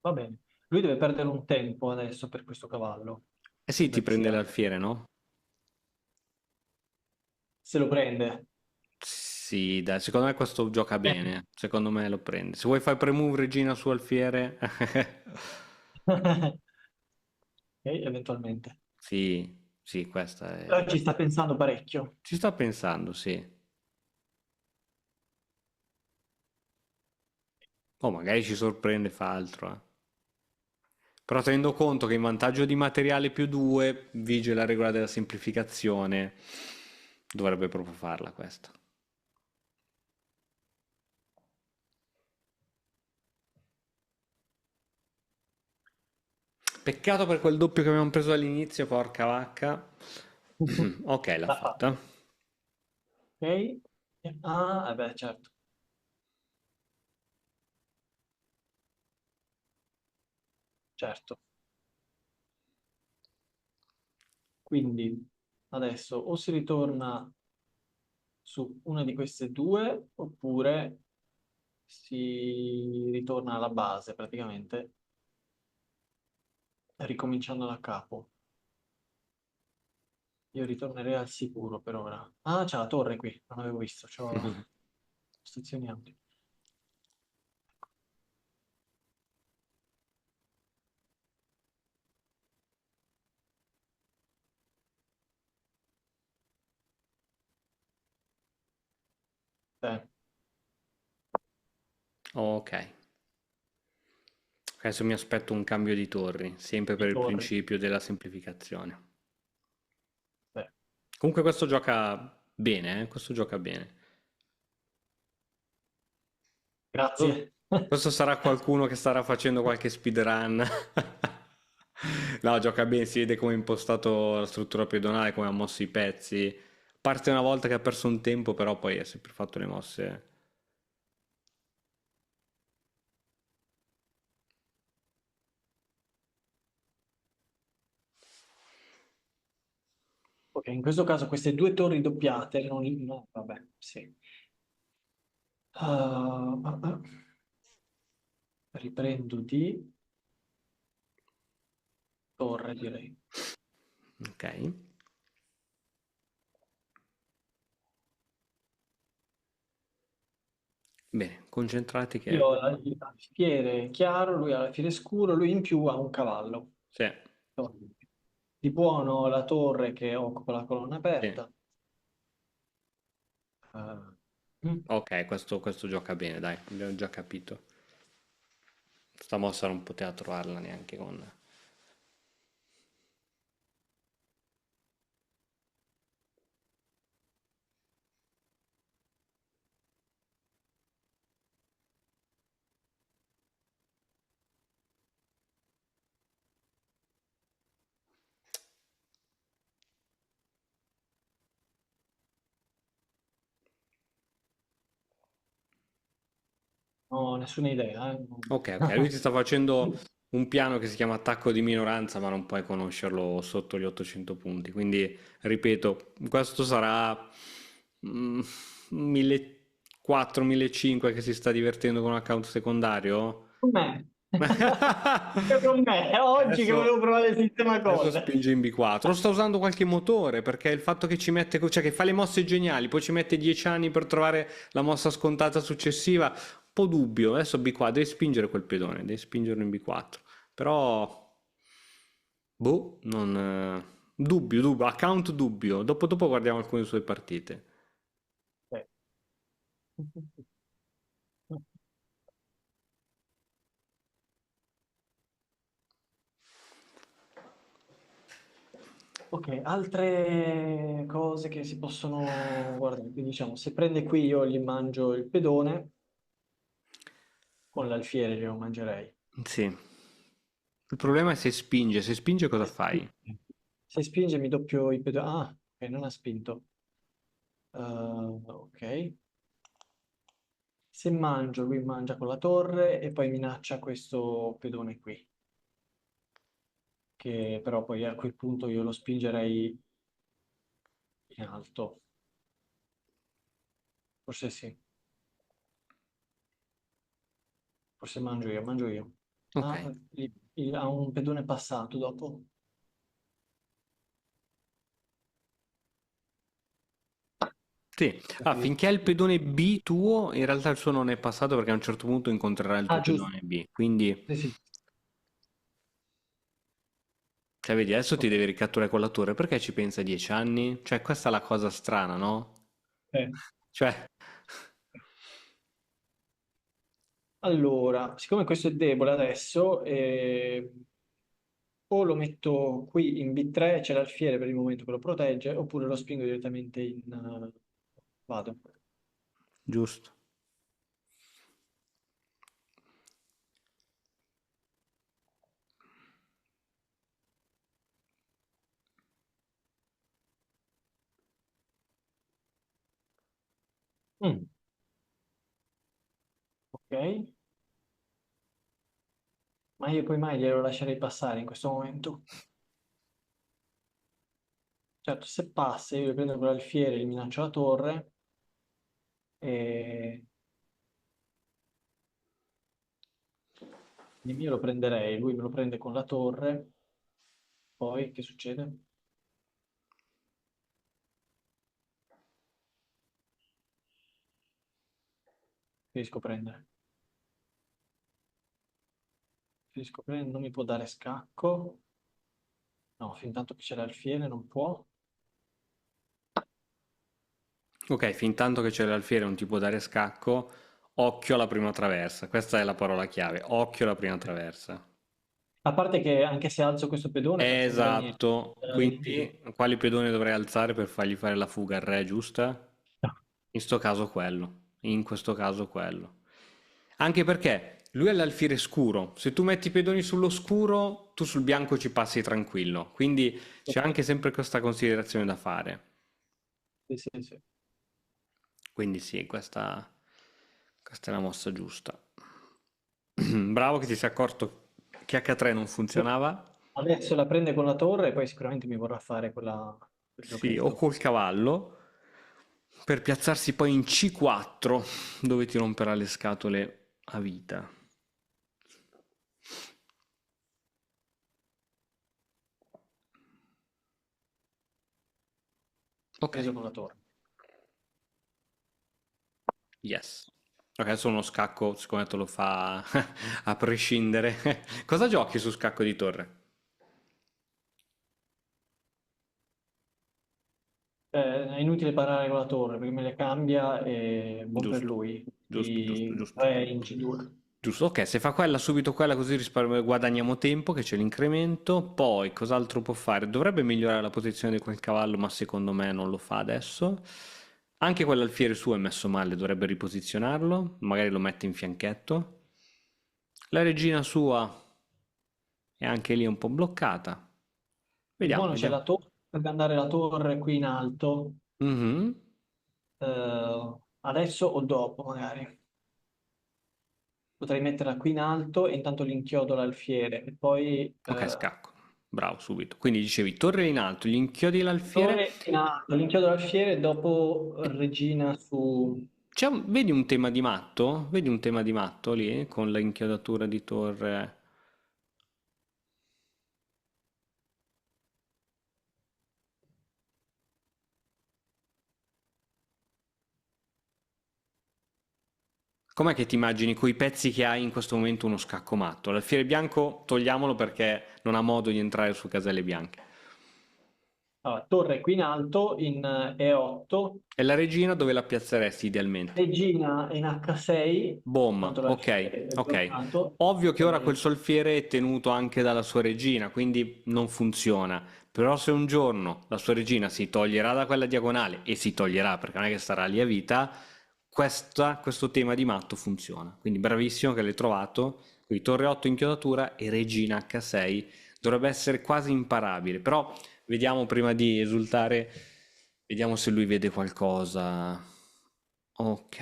Va bene. Lui deve perdere un tempo adesso per questo cavallo. Eh sì, Sembra ti che prende sia... l'alfiere, no? Se lo prende. Sì, dai, secondo me questo gioca bene. Secondo me lo prende. Se vuoi fare premove regina su alfiere, Ok, eventualmente. sì, sì, questa Però è... ci sta pensando parecchio. Ci sto pensando, sì. O magari ci sorprende e fa altro, eh. Però tenendo conto che in vantaggio di materiale più 2 vige la regola della semplificazione, dovrebbe proprio farla questa. Peccato per quel doppio che abbiamo preso all'inizio, porca vacca. Ok, l'ha L'ha fatta. fatto. Ok. Ah, beh, certo. Certo. Quindi adesso o si ritorna su una di queste due oppure si ritorna alla base praticamente, ricominciando da capo. Io ritornerei al sicuro per ora. Ah, c'è la torre qui, non avevo visto, c'ho stazioni ampie. Ok. Adesso mi aspetto un cambio di torri, sempre Di per il torri. principio della semplificazione. Beh, Comunque questo gioca bene, questo gioca bene. Oh, grazie. questo sarà qualcuno che starà facendo qualche speedrun. No, gioca bene, si vede come è impostato la struttura pedonale, come ha mosso i pezzi. parte una volta che ha perso un tempo, però poi ha sempre fatto le mosse. Ok, in questo caso queste due torri doppiate, no, vabbè, sì. Ah, ah, ah. Riprendo di torre, direi. Ok. Bene, concentrati Io che... ho l'alfiere chiaro, lui ha l'alfiere scuro, lui in più ha un cavallo. Sì, Di buono la torre che occupa la colonna sì. aperta. Ah, mm. Ok, questo gioca bene, dai, abbiamo già capito. Sta mossa non poteva trovarla neanche con... Non ho nessuna idea. Ok, ok, lui ti sta facendo un piano che si chiama attacco di minoranza, ma non puoi conoscerlo sotto gli 800 punti. Quindi, ripeto, questo sarà 1400, 1500 che si sta divertendo con un account secondario? Con me. Con me. Oggi che Adesso, volevo provare il sistema adesso cose. spinge in B4. O sta usando qualche motore, perché il fatto che ci mette, cioè che fa le mosse geniali, poi ci mette 10 anni per trovare la mossa scontata successiva, un po' dubbio. Adesso B4, devi spingere quel pedone, devi spingerlo in B4. Però, boh, non... dubbio, dubbio, account dubbio. Dopo guardiamo alcune sue partite. Sì. Ok, altre cose che si possono guardare. Quindi diciamo, se prende qui io gli mangio il pedone, con l'alfiere glielo mangerei. Sì. Il problema è se spinge cosa fai? Se spinge mi doppio i pedoni. Ah, ok, non ha spinto. Ok. Se mangio, lui mangia con la torre e poi minaccia questo pedone qui, che però poi a quel punto io lo spingerei in alto. Forse sì, forse mangio io, mangio io. Ok. Ah, ha un pedone passato dopo. Sì, finché Preferisco. è il pedone B tuo, in realtà il suo non è passato perché a un certo punto incontrerà il tuo Ah, giusto. pedone B. Quindi, Sì, sì. cioè, vedi, adesso ti Ok. devi ricatturare con la torre. Perché ci pensa 10 anni? Cioè, questa è la cosa strana, no? Eh, Cioè, Allora, siccome questo è debole adesso, o lo metto qui in B3, c'è l'alfiere per il momento che lo protegge, oppure lo spingo direttamente in... vado. giusto. Mm, ok, ma io poi mai glielo lascerei passare in questo momento. Certo, se passa, io prendo con l'alfiere, gli minaccio la torre, e io lo prenderei, lui me lo prende con la torre, poi che succede? Riesco a prendere. Riesco a prendere, non mi può dare scacco. No, fin tanto che c'è l'alfiere non può. Ok, fin tanto che c'è l'alfiere non ti può dare scacco, occhio alla prima traversa. Questa è la parola chiave, occhio alla prima traversa. A parte che anche se alzo questo pedone faccio ancora niente. Esatto, quindi quali pedone dovrei alzare per fargli fare la fuga al re, giusta? No. In sto caso quello, in questo caso quello. Anche perché lui ha l'alfiere scuro, se tu metti i pedoni sullo scuro, tu sul bianco ci passi tranquillo, quindi c'è anche sempre questa considerazione da fare. Sì, sì, sì. Quindi sì, questa è la mossa giusta. Bravo che ti sei accorto che H3 non funzionava. Adesso la prende con la torre e poi sicuramente mi vorrà fare quel Sì, o giochetto. col cavallo per piazzarsi poi in C4 dove ti romperà le scatole a vita. Ok, Preso con la torre. yes. Ok, adesso uno scacco, secondo me te lo fa a prescindere. Cosa giochi su scacco di torre? È inutile parlare con la torre perché me le cambia e buon per Giusto, lui. giusto, giusto, Di giusto. 3 in G2. Giusto, ok, se fa quella subito quella così guadagniamo tempo che c'è l'incremento, poi cos'altro può fare? Dovrebbe migliorare la posizione di quel cavallo, ma secondo me non lo fa adesso. Anche quell'alfiere suo è messo male, dovrebbe riposizionarlo, magari lo mette in fianchetto. La regina sua è anche lì un po' bloccata. Il Vediamo, buono c'è vediamo. la torre, dovrebbe andare la torre qui in alto, Mhm. adesso o dopo magari. Potrei metterla qui in alto e intanto l'inchiodo l'alfiere e poi Ok, scacco. Bravo, subito. Quindi dicevi, torre in alto, gli inchiodi l'alfiere. torre in alto, l'inchiodo l'alfiere e dopo regina su... Vedi un tema di matto? Vedi un tema di matto lì con l'inchiodatura di torre? Com'è che ti immagini coi pezzi che hai in questo momento uno scacco matto? L'alfiere bianco togliamolo perché non ha modo di entrare su caselle bianche. Allora, torre qui in alto in E8, E la regina dove la piazzeresti idealmente? regina in H6, Boom, tanto ok, l'alfiere è ok. bloccato, Ovvio che ora quel e solfiere è tenuto anche dalla sua regina, quindi non funziona. Però se un giorno la sua regina si toglierà da quella diagonale, e si toglierà perché non è che starà lì a vita, questo tema di matto funziona. Quindi bravissimo che l'hai trovato. Qui torre 8 inchiodatura e regina H6. Dovrebbe essere quasi imparabile, però vediamo prima di esultare, vediamo se lui vede qualcosa. Ok.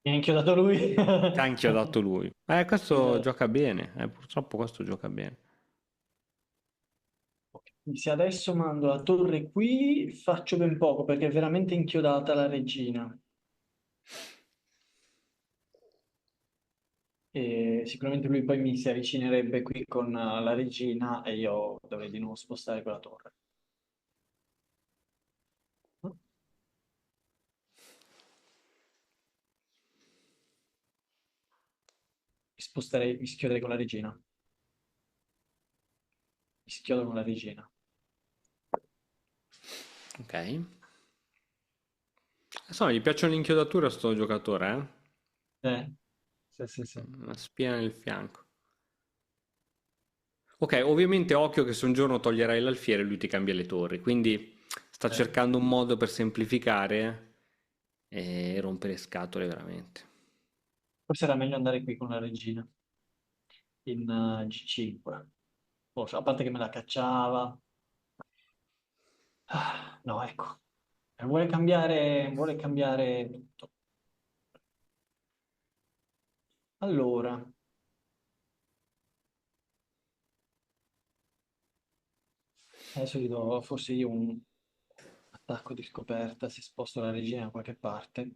mi ha inchiodato lui. Anche ho dato lui. Questo Eh, gioca bene, purtroppo questo gioca bene. Se adesso mando la torre qui, faccio ben poco perché è veramente inchiodata la regina. E sicuramente lui poi mi si avvicinerebbe qui con la regina e io dovrei di nuovo spostare quella torre. Mi schioderei con la regina. Mi schiodo con la regina. Ok. Insomma, gli piacciono l'inchiodatura a sto giocatore, eh? Eh, sì, sì, sì. Una spina nel fianco. Ok, ovviamente occhio che se un giorno toglierai l'alfiere lui ti cambia le torri, quindi sta cercando un modo per semplificare e rompere scatole veramente. Forse era meglio andare qui con la regina in G5. Forse, a parte che me la cacciava. Ah, no, ecco. Vuole cambiare tutto. Allora, adesso gli do forse io un attacco di scoperta se sposto la regina da qualche parte.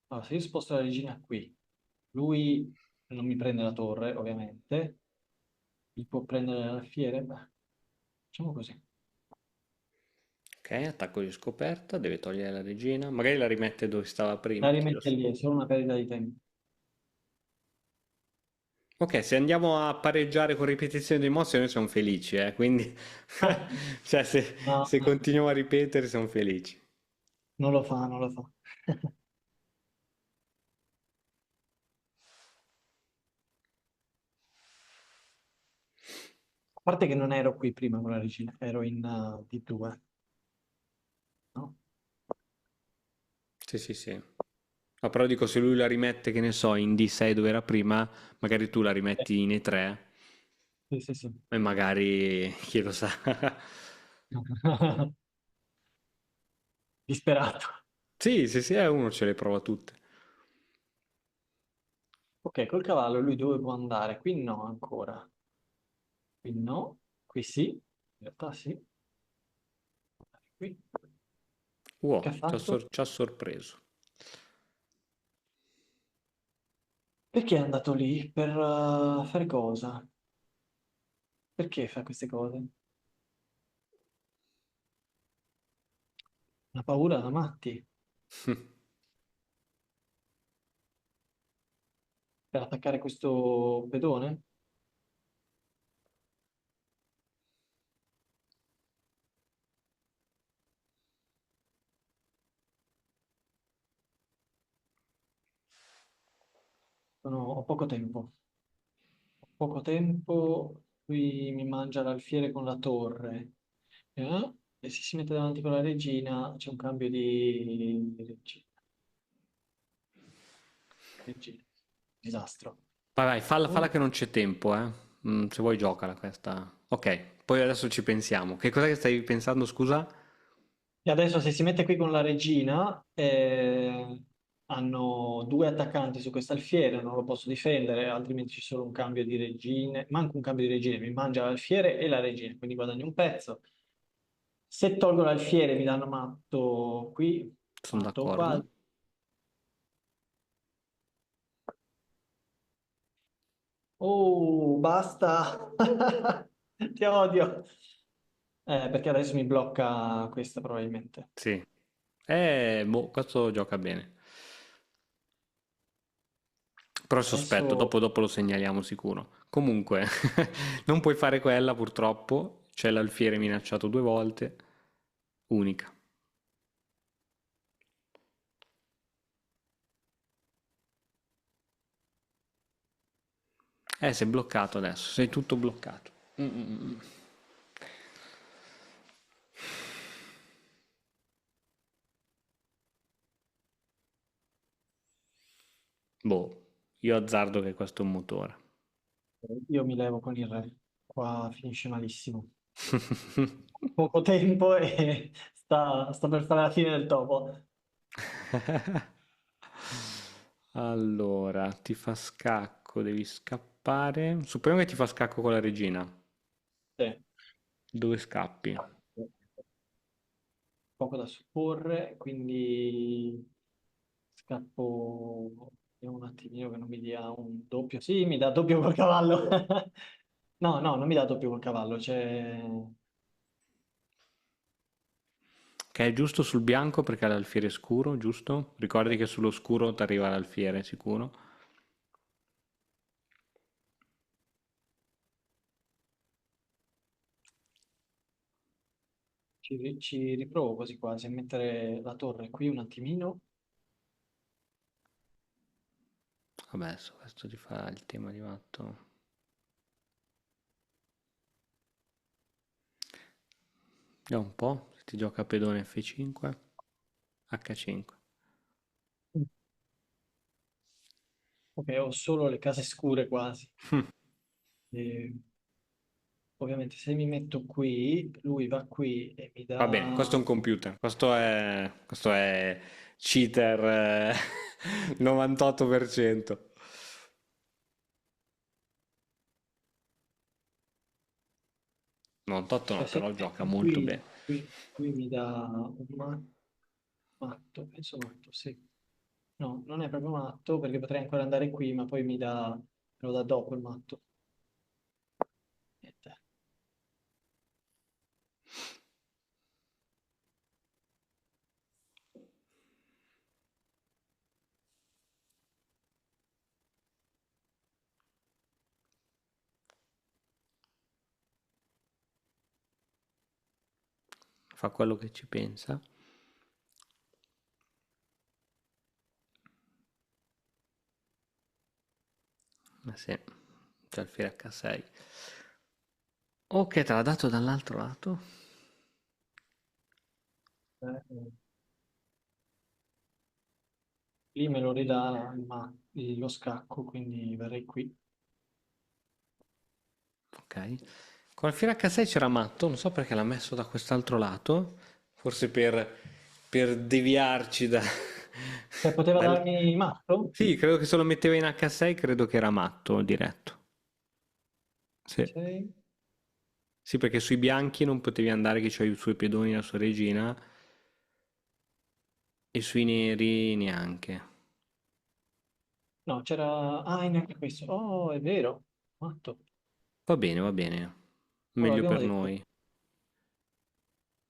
Allora, se io sposto la regina qui, lui non mi prende la torre, ovviamente. Mi può prendere l'alfiere? Beh, facciamo così. Ok, attacco di scoperta, deve togliere la regina, magari la rimette dove stava La prima, chi lo rimette sa. lì, è solo una perdita di tempo. Ok, se andiamo a pareggiare con ripetizione di mosse noi siamo felici, quindi cioè No, se no, continuiamo a ripetere siamo felici. non lo fa, non lo fa. A parte che non ero qui prima con la regina, ero in D2, no? Sì, sì, sì. Ma però dico, se lui la rimette, che ne so, in D6 dove era prima, magari tu la rimetti in E3. Sì, sì, sì. E magari, chi lo sa. Disperato. Sì, sì, sì, uno ce le prova tutte. Ok, col cavallo lui dove può andare? Qui no ancora. Qui no. Qui sì. In realtà sì. Qui. Che ha Wow, fatto? ci ha sorpreso. Perché è andato lì? Per fare cosa? Perché fa queste cose? Una paura da matti. Per attaccare questo pedone? Ho poco tempo. Ho poco tempo. Qui mi mangia l'alfiere con la torre. E se si mette davanti con la regina c'è un cambio di regina. Regina. Disastro. Vai, vai, falla Oh. che non c'è tempo, eh. Se vuoi giocala questa. Ok, poi adesso ci pensiamo. Che cos'è che stai pensando, scusa? E adesso se si mette qui con la regina, hanno due attaccanti su questo alfiere, non lo posso difendere, altrimenti c'è solo un cambio di regine. Manco un cambio di regine, mi mangia l'alfiere e la regina, quindi guadagno un pezzo. Se tolgo l'alfiere mi danno matto qui, Sono matto qua. d'accordo. Oh, basta! Ti odio! Perché adesso mi blocca questa probabilmente. Sì. Boh, questo gioca bene. Però è sospetto, Adesso dopo lo segnaliamo sicuro. Comunque, non puoi fare quella purtroppo. C'è l'alfiere minacciato 2 volte. Unica. Sei bloccato adesso, sei tutto bloccato. Mm, mm, mm. Boh, io azzardo che questo è un motore. io mi levo con il re. Qua finisce malissimo. Poco tempo e sta per fare la fine del topo. Allora, ti fa scacco, devi scappare. Supponiamo che ti fa scacco con la regina. Sì. Dove scappi? Poco da supporre, quindi scappo. Vediamo un attimino che non mi dia un doppio. Sì, mi dà doppio col cavallo. No, no, non mi dà doppio col cavallo. Che è giusto sul bianco perché ha l'alfiere scuro, giusto? Ricordi che sullo scuro ti arriva l'alfiere, sicuro? Ci riprovo quasi quasi a mettere la torre qui un attimino. Vabbè, adesso questo ti fa il tema di matto. Vediamo un po', se ti gioca pedone F5, H5. Ok, ho solo le case scure quasi. E, ovviamente se mi metto qui, lui va qui e mi Va bene, questo è dà. un computer, questo è cheater 98%. 98 Cioè no, se però mi gioca metto molto qui, bene. qui mi dà un matto, penso matto, sì. No, non è proprio matto perché potrei ancora andare qui, ma poi me lo dà dopo il matto. Niente. Fa quello che ci pensa. Ma sì, c'è il fiere H6. Ok, te l'ha dato dall'altro lato. Eh, lì me lo ridà lo scacco, quindi verrei qui. Ok. Con Alfiere H6 c'era Matto, non so perché l'ha messo da quest'altro lato, forse per deviarci da... Cioè, poteva dal- darmi matto? Sì, credo che se lo metteva in H6, credo che era Matto diretto. Sì. Ok. Sì, perché sui bianchi non potevi andare che c'hai i suoi pedoni e la sua regina, e sui neri neanche. No, c'era... Ah, neanche questo. Oh, è vero. Matto. Va bene, va bene. Allora, Meglio abbiamo per detto, noi.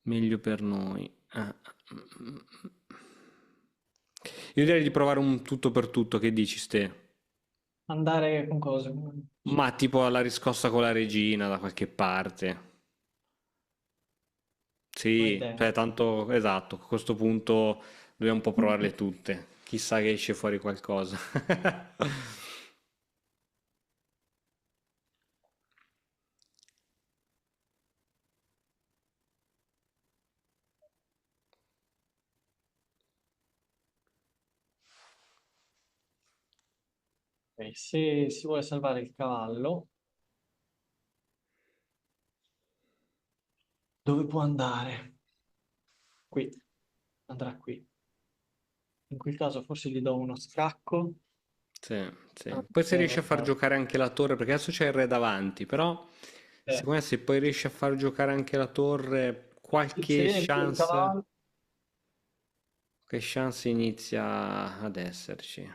Meglio per noi. Io direi di provare un tutto per tutto, che dici, Ste? andare con cosa? Ma tipo alla riscossa con la regina da qualche parte. Come Sì, idea. cioè tanto esatto, a questo punto dobbiamo un po' provarle tutte. Chissà che esce fuori qualcosa. Ok, se si vuole salvare il cavallo, dove può andare? Qui. Andrà qui. In quel caso forse gli do uno scacco. Sì, sì. Ah, Poi se riesci a far eh, giocare anche la torre, perché adesso c'è il re davanti, però eh, secondo me se poi riesci a far giocare anche la torre, se viene qui il cavallo, qualche chance inizia ad esserci.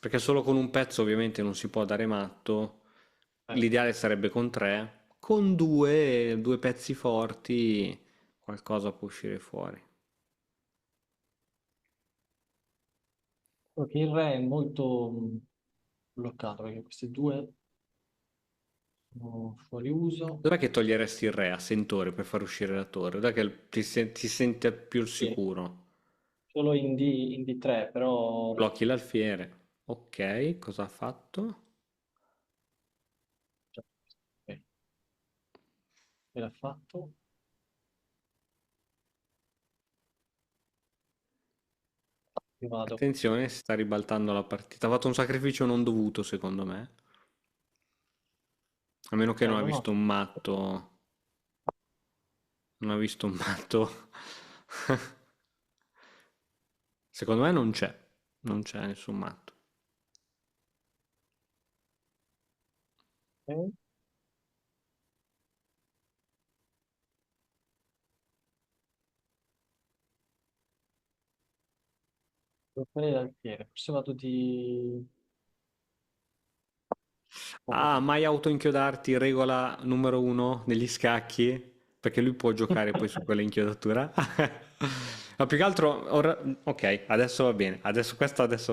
Perché solo con un pezzo ovviamente non si può dare matto. eh, L'ideale sarebbe con tre. Con due pezzi forti, qualcosa può uscire fuori. perché il re è molto bloccato, perché questi due sono fuori uso. Dov'è che toglieresti il re a sentore per far uscire la torre? Dov'è che ti senti più al Sì, sicuro? solo in D3, però Blocchi l'alfiere. Ok, cosa ha fatto? cioè, ok, me l'ha fatto. Io vado. Attenzione, si sta ribaltando la partita. Ha fatto un sacrificio non dovuto, secondo me. A meno che non ha Non ho. visto un matto. Non ha visto un matto. Secondo me non c'è. Non c'è nessun matto. Ok, devo fare l'alfiere. Forse vado di poco. Ah, mai autoinchiodarti, regola numero uno negli scacchi? Perché lui può giocare poi su quella inchiodatura. Ma più che altro, ok, adesso va bene, adesso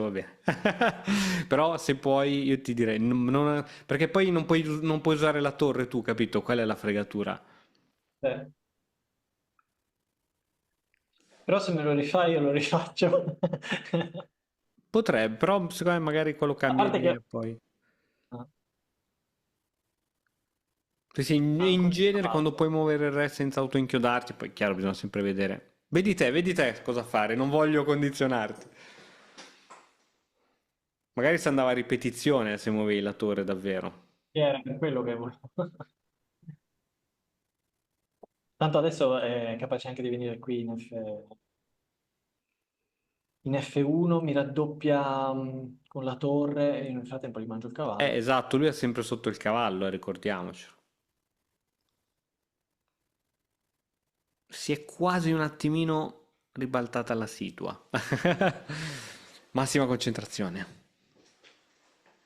va bene. Però se puoi, io ti direi, perché poi non puoi usare la torre tu, capito? Quella è la fregatura. Eh, Però se me lo rifai io lo rifaccio. Potrebbe, però secondo me magari quello A cambia parte che... idea poi. Ah, Sì, sì, in così genere quando cavallo. puoi muovere il re senza autoinchiodarti, poi chiaro, bisogna sempre vedere. Vedi te cosa fare, non voglio condizionarti. Magari se andava a ripetizione se muovevi la torre davvero. Era per quello che volevo. Tanto adesso è capace anche di venire qui in F1, mi raddoppia con la torre e io nel frattempo gli mangio il cavallo. Esatto, lui è sempre sotto il cavallo, ricordiamocelo. Si è quasi un attimino ribaltata la situa. Massima concentrazione.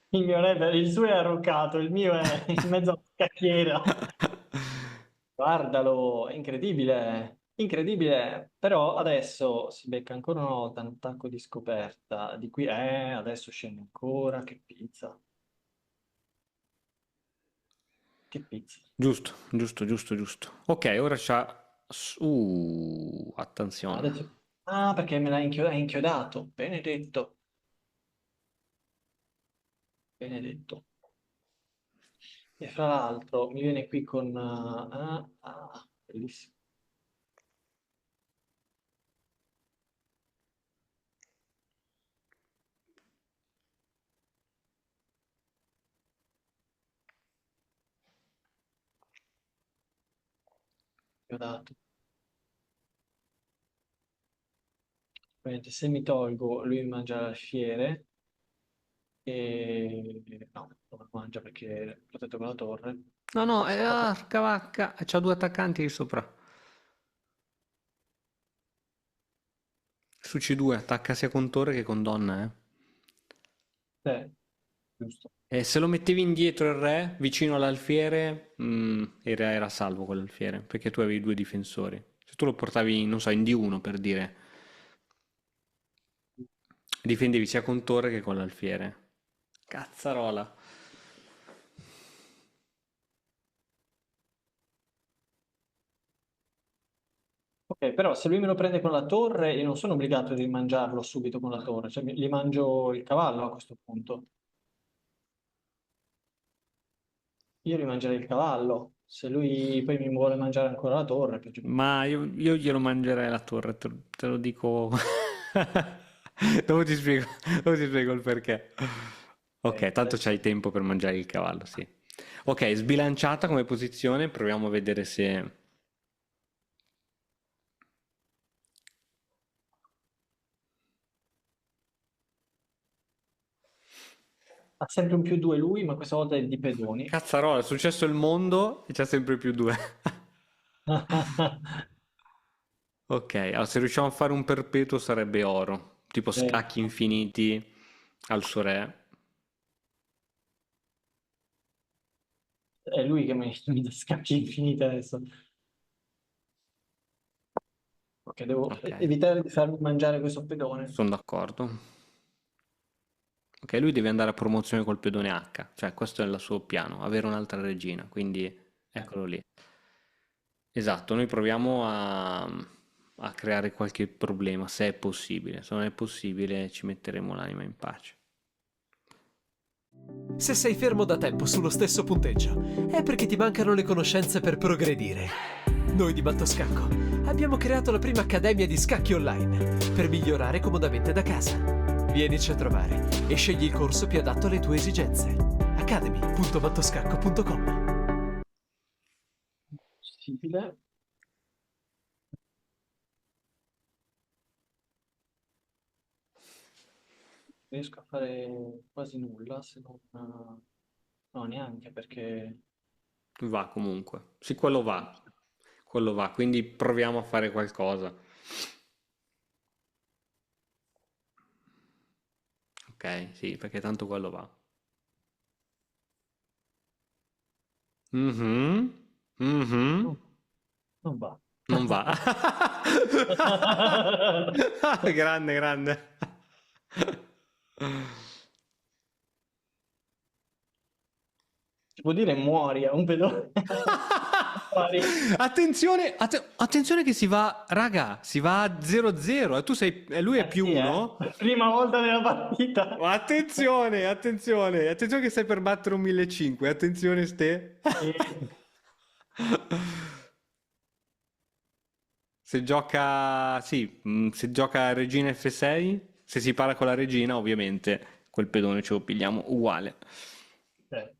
Il mio re, il suo è arroccato, il mio è in mezzo alla scacchiera. Guardalo, è incredibile, incredibile. Però adesso si becca ancora una volta un attacco di scoperta. Di qui, adesso scende ancora. Che pizza, che pizza. Giusto, giusto, giusto, giusto. Ok, ora c'ha... attenzione. Adesso... perché me l'ha inchiodato. Benedetto, benedetto. E fra l'altro mi viene qui con... bellissimo. che ho dato. Ovviamente se mi tolgo, lui mi mangia l'alfiere e... No, non lo mangia perché è protetto con la torre. No, no, Posso attaccare. cavacca, c'ha due attaccanti lì sopra. Su C2 attacca sia con torre che con donna, eh. Giusto. E se lo mettevi indietro il re, vicino all'alfiere, era salvo quell'alfiere, perché tu avevi due difensori. Se tu lo portavi, non so, in D1 per dire, difendevi sia con torre che con l'alfiere. Cazzarola. Ok, però se lui me lo prende con la torre, io non sono obbligato di mangiarlo subito con la torre, cioè gli mangio il cavallo a questo punto. Io gli mangerei il cavallo. Se lui poi mi vuole mangiare ancora la torre, peggio per me. Ma io glielo mangerei la torre, te lo dico. Dopo ti spiego, dopo ti spiego il perché. Ok, tanto Adesso c'hai tempo per mangiare il cavallo, sì. Ok, sbilanciata come posizione, proviamo a vedere se... ha sempre un più due lui, ma questa volta è di pedoni. Cazzarola, è successo il mondo e c'è sempre più due. Ok, allora se riusciamo a fare un perpetuo sarebbe oro, tipo scacchi infiniti al suo re. È lui che mi dà scacchi infiniti adesso. Ok, devo Ok, evitare di farmi mangiare questo pedone. sono d'accordo. Ok, lui deve andare a promozione col pedone H, cioè questo è il suo piano, avere un'altra regina, quindi Eh, eccolo lì. Esatto, noi proviamo a creare qualche problema, se è possibile. Se non è possibile, ci metteremo l'anima in pace. Se sei fermo da tempo sullo stesso punteggio, è perché ti mancano le conoscenze per progredire. Noi di Battoscacco abbiamo creato la prima accademia di scacchi online per migliorare comodamente da casa. Vienici a trovare e scegli il corso più adatto alle tue esigenze. academy.battoscacco.com. possibile. Riesco a fare quasi nulla, se non... No, neanche perché... Va comunque. Sì, quello va. Quello va, quindi proviamo a fare qualcosa. Ok, sì, perché tanto quello va. Mhm, mhm. non non va. Non va. Grande, grande. Si può dire muori a un pedone. Muori. Attenzione, attenzione che si va, raga, si va a 0-0 e tu sei, e lui è Eh più sì, eh. 1. Prima volta nella partita. Attenzione, attenzione, attenzione che stai per battere un 1500, attenzione ste. E- Se gioca, sì, se gioca regina F6, se si para con la regina, ovviamente quel pedone ce lo pigliamo uguale. eh,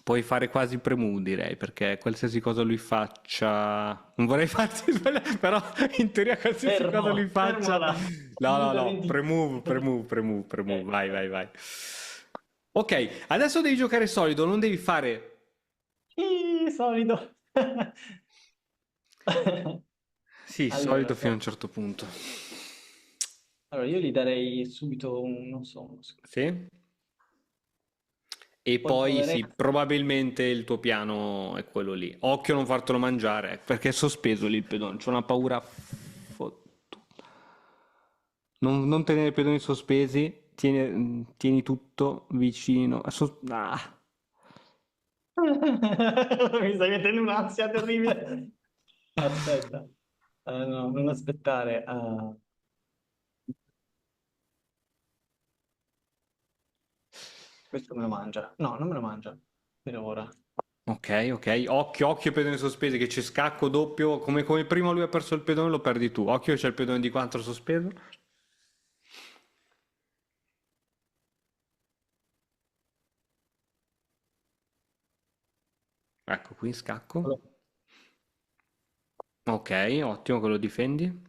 Puoi fare quasi premu, direi, perché qualsiasi cosa lui faccia... Non vorrei farti sbagliare, però in teoria qualsiasi cosa lui fermo faccia... là. No, no, Minuto no, 20. premove, premove, premove, premove, Ok, vai, vai, vai. Ok, adesso devi giocare solido, non devi fare... solido. Sì, Allora, solido fino a un certo punto. allora, io gli darei subito un, non so, Sì? E poi poi proverei. sì, probabilmente il tuo piano è quello lì. Occhio a non fartelo mangiare, perché è sospeso lì il pedone. C'ho una paura fottuta. Non tenere i pedoni sospesi, tieni tutto vicino. Ah. Mi stai mettendo un'ansia terribile. Aspetta. No, non aspettare. Questo me lo mangia. No, non me lo mangia. Per ora. Ok, ok. Occhio, occhio ai pedoni sospesi, che c'è scacco doppio. Come prima lui ha perso il pedone, lo perdi tu. Occhio, c'è il pedone di 4 sospeso. Ecco qui, scacco. Ok, ottimo che lo difendi.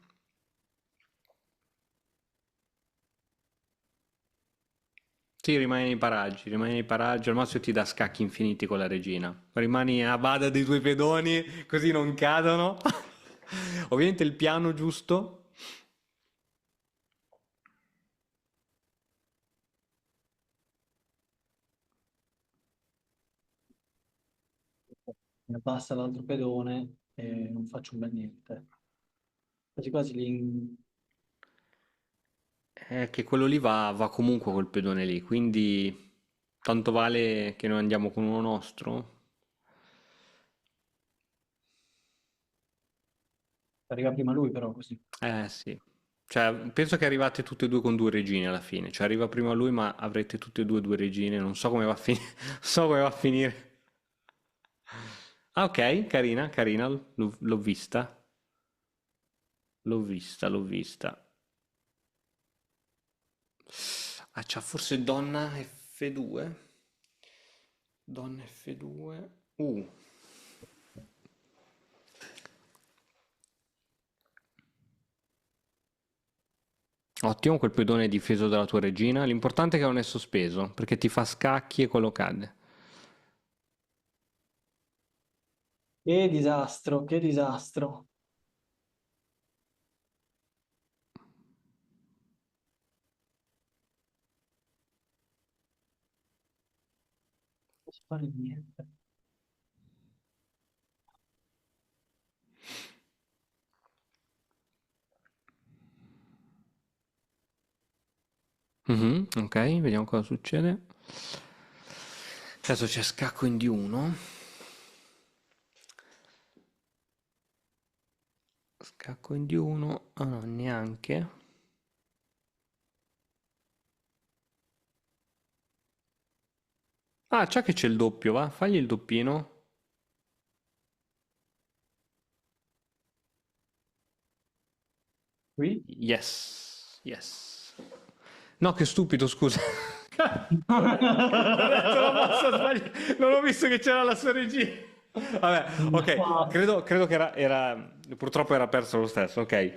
Sì, rimani nei paraggi, al massimo ti dà scacchi infiniti con la regina. Rimani a bada dei due pedoni, così non cadono. Ovviamente il piano giusto. Mi abbassa l'altro pedone e non faccio un bel niente. Quasi quasi li... È che quello lì va comunque col pedone lì, quindi tanto vale che noi andiamo con uno nostro. Arriva prima lui però così. Eh sì. Cioè, penso che arrivate tutte e due con due regine alla fine. Cioè, arriva prima lui, ma avrete tutte e due due regine. Non so come va a finire. Non so come va a finire. Ah, ok, carina, carina, l'ho vista. L'ho vista, l'ho vista. Ah, c'ha forse donna F2? Donna F2. Ottimo, quel pedone è difeso dalla tua regina. L'importante è che non è sospeso, perché ti fa scacchi e quello cade. Che disastro, che disastro. Non posso fare niente. Mhm, ok, vediamo cosa succede. Adesso c'è scacco in D1. Scacco in D1. Ah no, neanche. Ah, c'è che c'è il doppio, va? Fagli il doppino. Qui? Yes, yes. No, che stupido, scusa. Ho detto la mossa sbagliata. Non ho visto che c'era la sua regina. Vabbè, ok. No. Credo che purtroppo era perso lo stesso. Ok.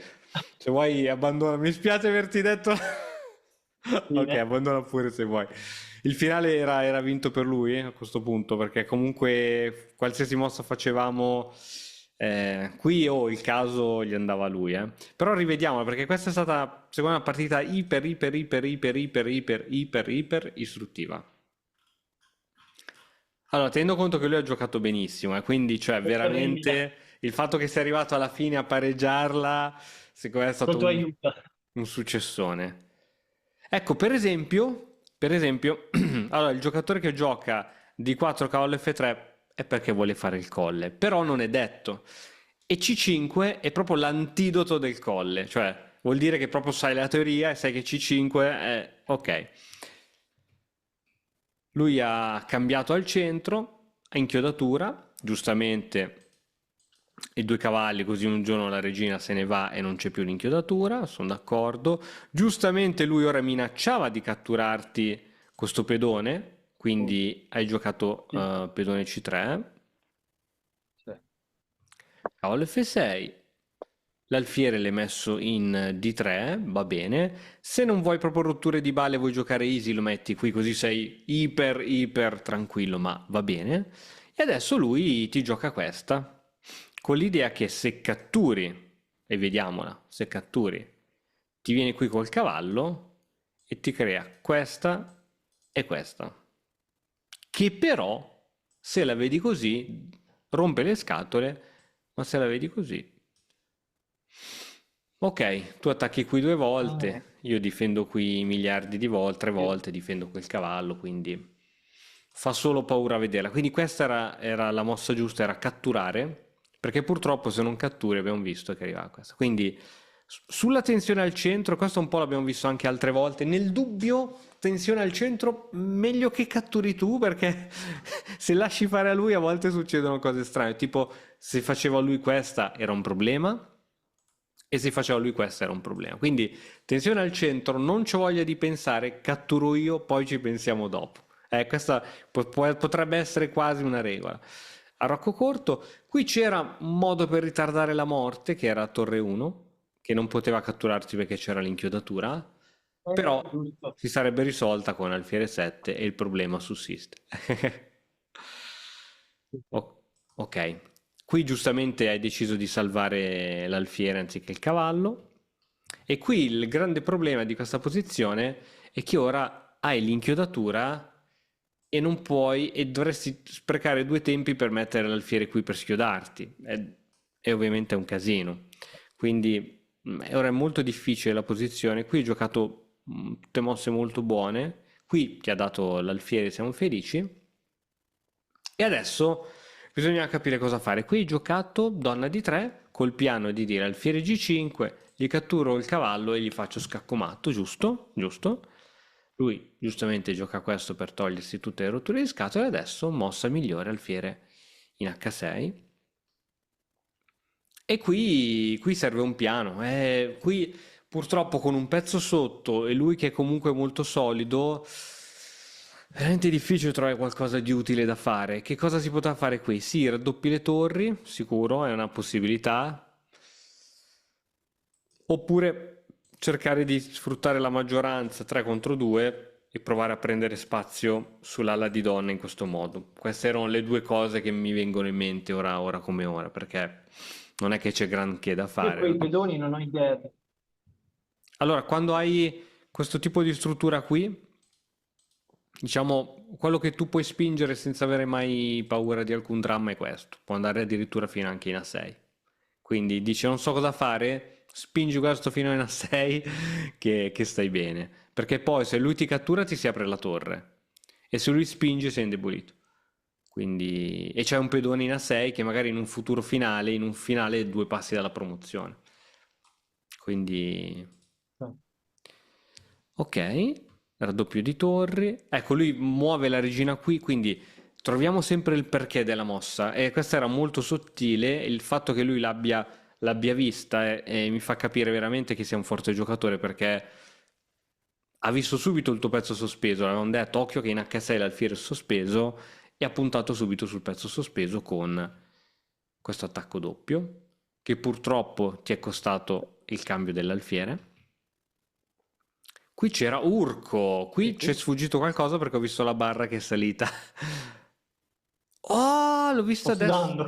Se vuoi abbandona. Mi spiace averti detto. Ok, Fine. abbandona pure se vuoi. Il finale era vinto per lui a questo punto, perché comunque qualsiasi mossa facevamo, qui o il caso gli andava a lui, eh. Però rivediamola, perché questa è stata, secondo me, una partita iper, iper, iper, iper, iper, iper, iper, iper istruttiva. Allora, tenendo conto che lui ha giocato benissimo, quindi, cioè, Terribile. veramente, il fatto che sia arrivato alla fine a pareggiarla, secondo me è Col stato tuo aiuto. un successone. Ecco, per esempio, allora, il giocatore che gioca di 4 cavallo F3 è perché vuole fare il colle, però non è detto. E C5 è proprio l'antidoto del colle, cioè vuol dire che proprio sai la teoria e sai che C5 è ok. Lui ha cambiato al centro, a inchiodatura, giustamente i due cavalli, così un giorno la regina se ne va e non c'è più l'inchiodatura, sono d'accordo. Giustamente lui ora minacciava di catturarti questo pedone, Oh, quindi hai giocato sì, pedone C3, sì. cavallo F6, l'alfiere l'hai messo in D3, va bene. Se non vuoi proprio rotture di balle, vuoi giocare easy, lo metti qui così sei iper, iper tranquillo, ma va bene. E adesso lui ti gioca questa, con l'idea che se catturi, e vediamola, se catturi, ti vieni qui col cavallo e ti crea questa e questa. Che però, se la vedi così, rompe le scatole, ma se la vedi così. Ok, tu attacchi qui due Ah, volte, io difendo qui miliardi di volte, tre sì. volte, difendo quel cavallo, quindi fa solo paura a vederla. Quindi questa era la mossa giusta, era catturare, perché purtroppo se non catturi abbiamo visto che arriva questa. Quindi sulla tensione al centro, questo un po' l'abbiamo visto anche altre volte, nel dubbio, tensione al centro, meglio che catturi tu, perché se lasci fare a lui a volte succedono cose strane, tipo se faceva lui questa era un problema. E se faceva lui questo era un problema. Quindi tensione al centro, non c'ho voglia di pensare, catturo io, poi ci pensiamo dopo. Questa potrebbe essere quasi una regola. a Rocco Corto. Qui c'era un modo per ritardare la morte, che era Torre 1, che non poteva catturarti perché c'era l'inchiodatura, però Giusto. si sarebbe risolta con Alfiere 7 e il problema sussiste. Ok, qui giustamente hai deciso di salvare l'alfiere anziché il cavallo. E qui il grande problema di questa posizione è che ora hai l'inchiodatura e non puoi, e dovresti sprecare due tempi per mettere l'alfiere qui per schiodarti. È ovviamente un casino. Quindi ora è molto difficile la posizione. Qui hai giocato tutte mosse molto buone. Qui ti ha dato l'alfiere, siamo felici. E adesso bisogna capire cosa fare. Qui hai giocato donna di 3 col piano di dire alfiere G5, gli catturo il cavallo e gli faccio scacco matto, giusto? Giusto? Lui giustamente gioca questo per togliersi tutte le rotture di scatole e adesso mossa migliore alfiere in H6. E qui serve un piano. Qui purtroppo con un pezzo sotto e lui che è comunque molto solido, è veramente difficile trovare qualcosa di utile da fare. Che cosa si potrà fare qui? Sì, raddoppi le torri, sicuro, è una possibilità. Oppure cercare di sfruttare la maggioranza 3 contro 2 e provare a prendere spazio sull'ala di donna in questo modo. Queste erano le due cose che mi vengono in mente ora come ora, perché non è che c'è granché da Io quei fare. pedoni non ho idea. Allora, quando hai questo tipo di struttura qui, diciamo, quello che tu puoi spingere senza avere mai paura di alcun dramma è questo. Può andare addirittura fino anche in A6. Quindi dici, non so cosa fare, spingi questo fino in A6 che stai bene. Perché poi se lui ti cattura ti si apre la torre. E se lui spinge sei indebolito. Quindi... E c'è un pedone in A6 che magari in un futuro finale, in un finale è 2 passi dalla promozione. Quindi... Ok, raddoppio di torri. Ecco, lui muove la regina qui, quindi troviamo sempre il perché della mossa. E questa era molto sottile. Il fatto che lui l'abbia vista e mi fa capire veramente che sia un forte giocatore perché ha visto subito il tuo pezzo sospeso. Avevamo detto, occhio che in H6 l'alfiere è sospeso e ha puntato subito sul pezzo sospeso con questo attacco doppio, che purtroppo ti è costato il cambio dell'alfiere. Qui c'era Urco, qui c'è sfuggito qualcosa perché ho visto la barra che è salita. Oh, l'ho Sto visto adesso. sudando.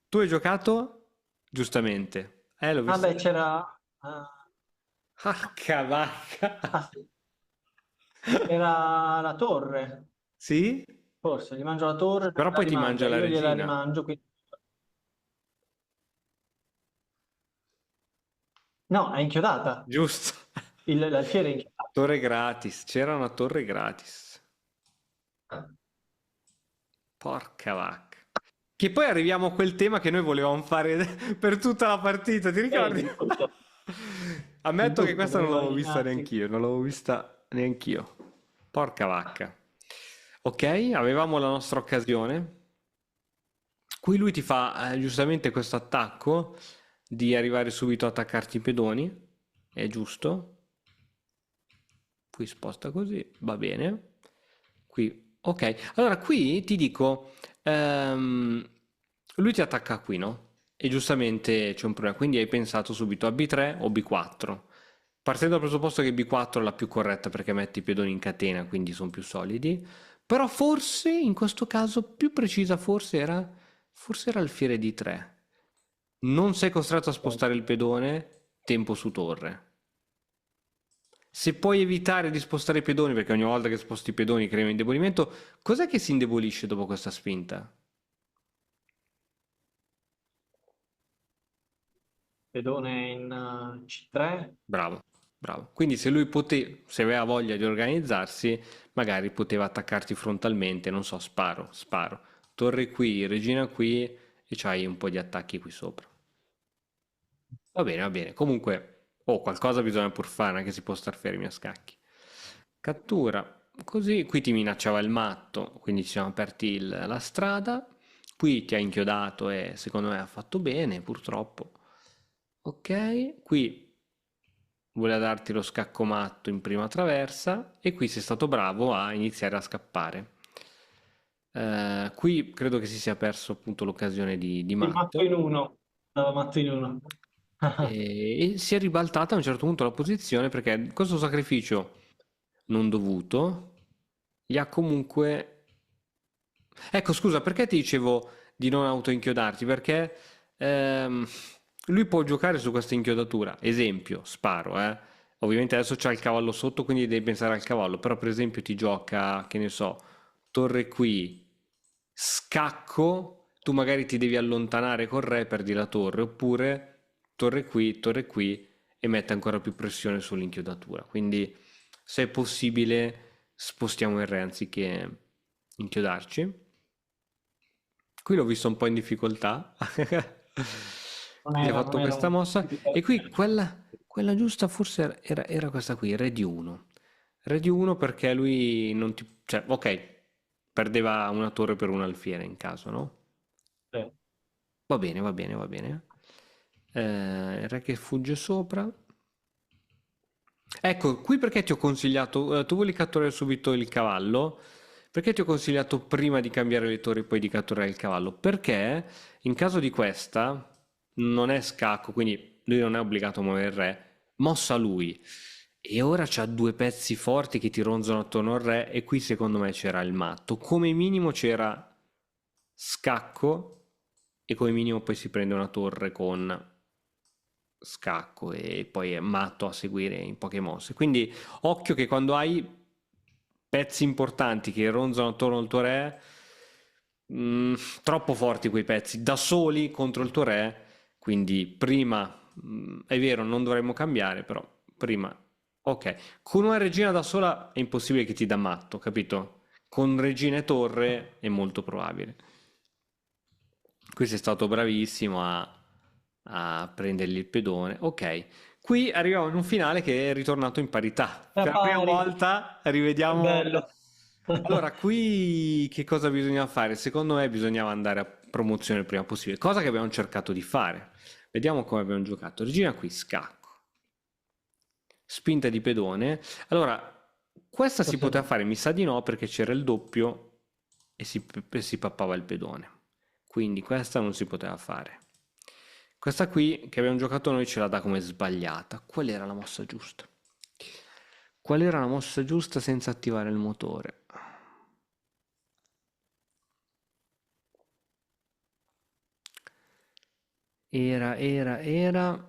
Tu hai giocato? Giustamente. L'ho Ah visto. beh, c'era... Porca vacca. sì. Era la torre, Sì? forse. Gli mangio la torre, Però la poi ti mangia rimangia. la Io gliela regina. rimangio, quindi... No, è inchiodata. Giusto. L'alfiere è inchiodato. Torre gratis. C'era una torre gratis. Porca vacca. Che poi arriviamo a quel tema che noi volevamo fare per tutta la partita, ti ricordi? Di tutto. Di Ammetto che tutto, questa non voleva l'avevo vista eliminarti. neanch'io, non l'avevo vista neanch'io. Porca vacca. Ok, avevamo la nostra occasione. Qui lui ti fa giustamente questo attacco di arrivare subito a attaccarti i pedoni. È giusto. Qui sposta così, va bene. Qui, ok. Allora qui ti dico, lui ti attacca qui, no? E giustamente c'è un problema. Quindi hai pensato subito a B3 o B4. Partendo dal presupposto che B4 è la più corretta perché metti i pedoni in catena, quindi sono più solidi. Però forse, in questo caso, più precisa forse era alfiere D3. Non sei costretto a spostare il pedone, tempo su torre. Se puoi evitare di spostare i pedoni, perché ogni volta che sposti i pedoni crea un indebolimento, cos'è che si indebolisce dopo questa spinta? Pedone in C3. Bravo, bravo. Quindi se aveva voglia di organizzarsi, magari poteva attaccarti frontalmente, non so, sparo. Torre qui, regina qui e c'hai un po' di attacchi qui sopra. Va bene, va bene. Comunque, qualcosa bisogna pur fare, anche si può star fermi a scacchi. Cattura. Così, qui ti minacciava il matto, quindi ci siamo aperti la strada. Qui ti ha inchiodato e secondo me ha fatto bene, purtroppo. Ok, qui voleva darti lo scacco matto in prima traversa e qui sei stato bravo a iniziare a scappare. Qui credo che si sia perso appunto l'occasione di Il matto in matto uno. Stava matto in uno. e si è ribaltata a un certo punto la posizione perché questo sacrificio non dovuto gli ha comunque... Ecco, scusa, perché ti dicevo di non autoinchiodarti? Perché ehm, lui può giocare su questa inchiodatura. Esempio, sparo, eh. Ovviamente adesso c'ha il cavallo sotto, quindi devi pensare al cavallo, però per esempio ti gioca, che ne so, torre qui, scacco, tu magari ti devi allontanare col re, perdi la torre, oppure torre qui e mette ancora più pressione sull'inchiodatura. Quindi, se è possibile, spostiamo il re anziché inchiodarci. Qui l'ho visto un po' in difficoltà. Quindi ha Non fatto era questa mossa. E qui un... quella giusta forse era questa qui, re di 1. Re di 1 perché lui non ti... Cioè, ok, perdeva una torre per un alfiere in caso, no? Sì. Va bene, va bene, va bene. Il re che fugge sopra. Ecco, qui perché ti ho consigliato, tu volevi catturare subito il cavallo, perché ti ho consigliato prima di cambiare le torri e poi di catturare il cavallo? Perché in caso di questa non è scacco, quindi lui non è obbligato a muovere il re, mossa lui. E ora c'ha due pezzi forti che ti ronzano attorno al re e qui secondo me c'era il matto. Come minimo c'era scacco e come minimo poi si prende una torre con scacco e poi è matto a seguire in poche mosse. Quindi occhio che quando hai pezzi importanti che ronzano attorno al tuo re, mh, troppo forti quei pezzi, da soli contro il tuo re, quindi prima, è vero, non dovremmo cambiare, però prima, ok, con una regina da sola è impossibile che ti dà matto, capito? Con regina e torre è molto probabile. Qui sei stato bravissimo a prendergli il pedone. Ok, qui arriviamo in un finale che è ritornato in parità. Era Per la prima pari. volta Che rivediamo. bello. Allora, qui che cosa bisogna fare? Secondo me bisognava andare a promozione il prima possibile, cosa che abbiamo cercato di fare. Vediamo come abbiamo giocato. Regina qui, scacco. Spinta di pedone. Allora, questa si poteva fare, mi sa di no, perché c'era il doppio e si pappava il pedone. Quindi questa non si poteva fare. Questa qui che abbiamo giocato noi ce la dà come sbagliata. Qual era la mossa giusta? Qual era la mossa giusta senza attivare il motore? Era.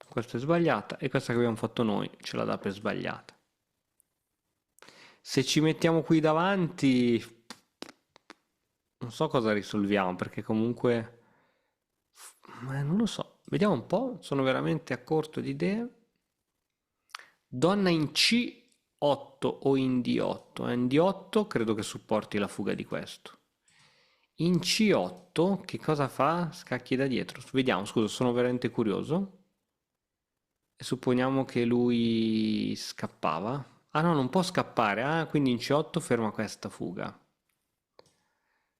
Questa è sbagliata e questa che abbiamo fatto noi ce la dà per sbagliata. Se ci mettiamo qui davanti, non so cosa risolviamo perché comunque... non lo so. Vediamo un po', sono veramente a corto di idee. Donna in C8 o in D8? In D8 credo che supporti la fuga di questo. In C8 che cosa fa? Scacchi da dietro. Vediamo, scusa, sono veramente curioso. E supponiamo che lui scappava. Ah no, non può scappare. Ah, quindi in C8 ferma questa fuga.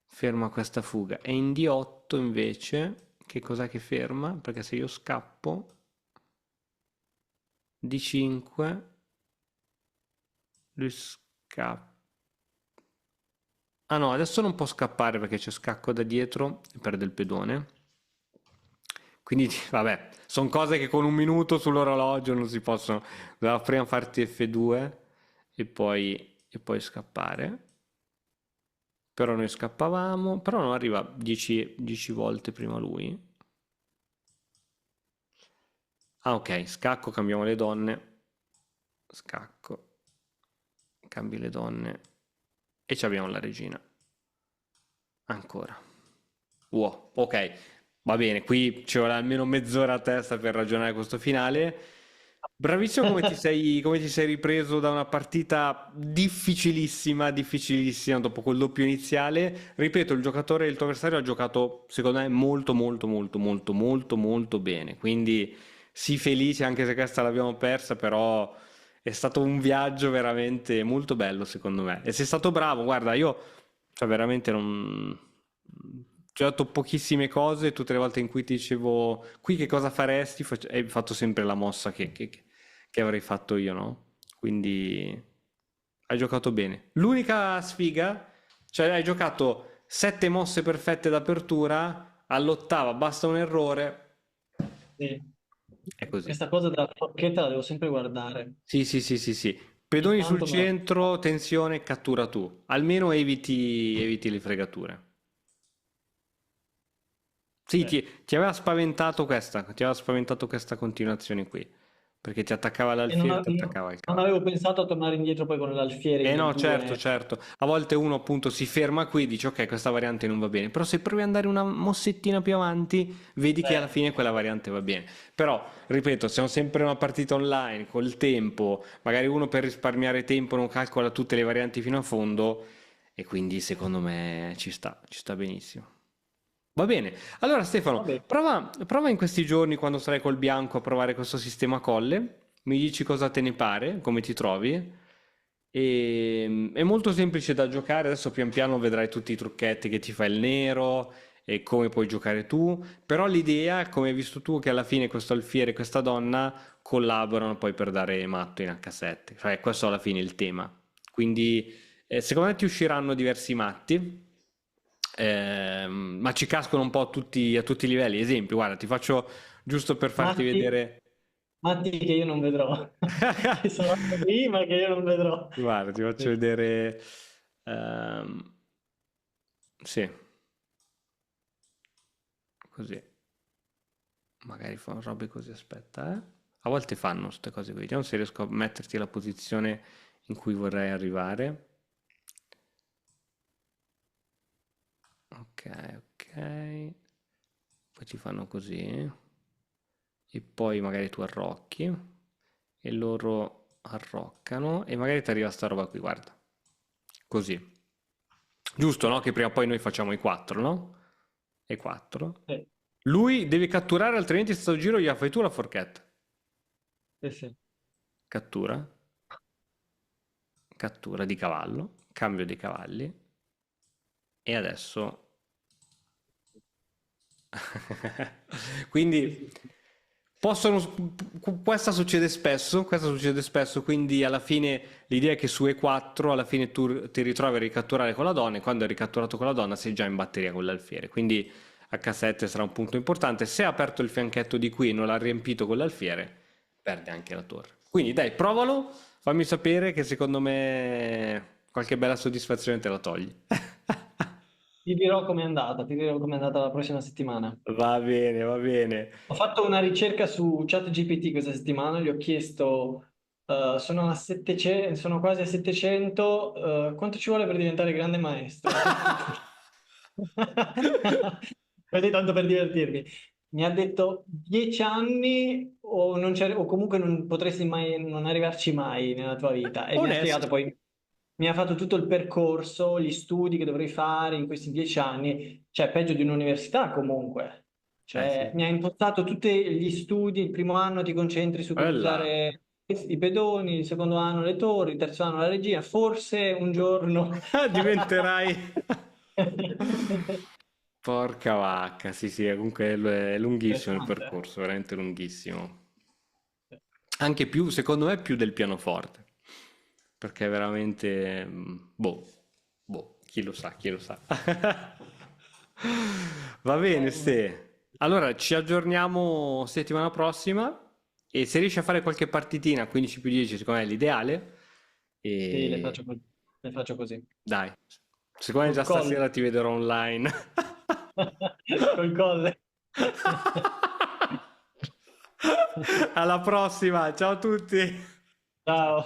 Ferma questa fuga. E in D8 invece, che cos'è che ferma? Perché se io scappo, D5, lui scappa. Ah no, adesso non può scappare perché c'è scacco da dietro e perde il pedone. Quindi, vabbè, sono cose che con un minuto sull'orologio non si possono. Doveva prima farti F2 e poi scappare. Però noi scappavamo. Però non arriva 10 volte prima lui. Ah, ok, scacco, cambiamo le donne. Scacco, cambi le donne. E ci abbiamo la regina. Ancora. Wow, ok, va bene, qui ci vuole almeno mezz'ora a testa per ragionare questo finale. Bravissimo come ti sei ripreso da una partita difficilissima, difficilissima dopo quel doppio iniziale. Ripeto, il tuo avversario ha giocato secondo me molto molto molto molto molto molto bene, quindi sii felice anche se questa l'abbiamo persa, però è stato un viaggio veramente molto bello secondo me. E sei stato bravo, guarda, io cioè veramente non... Ci ho dato pochissime cose, tutte le volte in cui ti dicevo qui che cosa faresti, hai fatto sempre la mossa che avrei fatto io, no? Quindi hai giocato bene. L'unica sfiga, cioè hai giocato 7 mosse perfette d'apertura, all'8ª basta un errore, Sì. è così. Questa cosa della forchetta la devo sempre guardare. Sì, sì, sì, sì, sì. Ogni Pedoni sul tanto me la... centro, tensione, cattura tu. Almeno eviti le fregature. Sì, Sì. ti aveva spaventato questa continuazione qui, perché ti attaccava E non, l'alfiere e ti attaccava il non cavallo. avevo pensato a tornare indietro poi con l'alfiere Eh in no, certo, E2. certo. A volte uno appunto si ferma qui e dice ok, questa variante non va bene, però se provi ad andare una mossettina più avanti, vedi che alla Eh, fine quella variante va bene. Però, ripeto, siamo sempre in una partita online, col tempo, magari uno per risparmiare tempo non calcola tutte le varianti fino a fondo e quindi secondo me ci sta benissimo. Va bene, allora Stefano, vabbè. prova in questi giorni quando sarai col bianco a provare questo sistema colle, mi dici cosa te ne pare, come ti trovi. È molto semplice da giocare, adesso pian piano vedrai tutti i trucchetti che ti fa il nero e come puoi giocare tu, però l'idea, come hai visto tu, che alla fine questo alfiere e questa donna collaborano poi per dare matto in H7, cioè questo alla fine è il tema. Quindi secondo me ti usciranno diversi matti, ma ci cascano un po' a tutti i livelli. Esempio, guarda, ti faccio giusto per farti Matti, vedere. matti che io non vedrò. Ci saranno lì, ma che io non vedrò. Guarda, ti faccio Sì. vedere. ehm, sì, così. Magari fanno robe così, aspetta, eh. A volte fanno queste cose qui. Vediamo se riesco a metterti la posizione in cui vorrei arrivare. Ok, ok. Poi ti fanno così. E poi magari tu arrocchi e loro arroccano e magari ti arriva sta roba qui, guarda. Così. Giusto, no? Che prima o poi noi facciamo i 4, no? E 4. Sì, Lui deve catturare, altrimenti sto giro gliela fai tu la forchetta. sì, sì. Cattura, cattura di cavallo, cambio dei cavalli e adesso Sì, quindi sì, sì. questa succede spesso, quindi alla fine l'idea è che su E4 alla fine tu ti ritrovi a ricatturare con la donna e quando hai ricatturato con la donna sei già in batteria con l'alfiere, quindi H7 sarà un punto importante. Se ha aperto il fianchetto di qui e non l'ha riempito con l'alfiere, perde anche la torre. Quindi dai, provalo, fammi sapere che secondo me qualche bella soddisfazione te la togli. Ti dirò com'è andata, ti dirò com'è andata la prossima settimana. Va bene, va bene. Ho fatto una ricerca su ChatGPT questa settimana, gli ho chiesto, sono sono quasi a 700, quanto ci vuole per diventare grande maestro? Così tanto per divertirmi. Mi ha detto 10 anni o comunque non potresti mai non arrivarci mai nella tua vita. E mi ha spiegato Onesto. poi, mi ha fatto tutto il percorso, gli studi che dovrei fare in questi 10 anni, cioè peggio di un'università comunque. Eh Cioè, sì. mi ha impostato tutti gli studi, il primo anno ti concentri su come Bella. usare i pedoni, il secondo anno le torri, il terzo anno la regia, forse un giorno... Diventerai. Porca vacca, sì, sì, comunque è lunghissimo il Interessante. percorso, veramente lunghissimo. Anche più, secondo me, più del pianoforte. Perché è veramente... boh, chi lo sa, chi lo sa. Va bene, Ste. Allora, ci aggiorniamo settimana prossima e se riesci a fare qualche partitina 15 più 10, secondo me è l'ideale. Sì, E le faccio così. dai, secondo me già Col colle. stasera ti vedrò online. Col colle. Alla prossima, ciao a tutti! Ciao.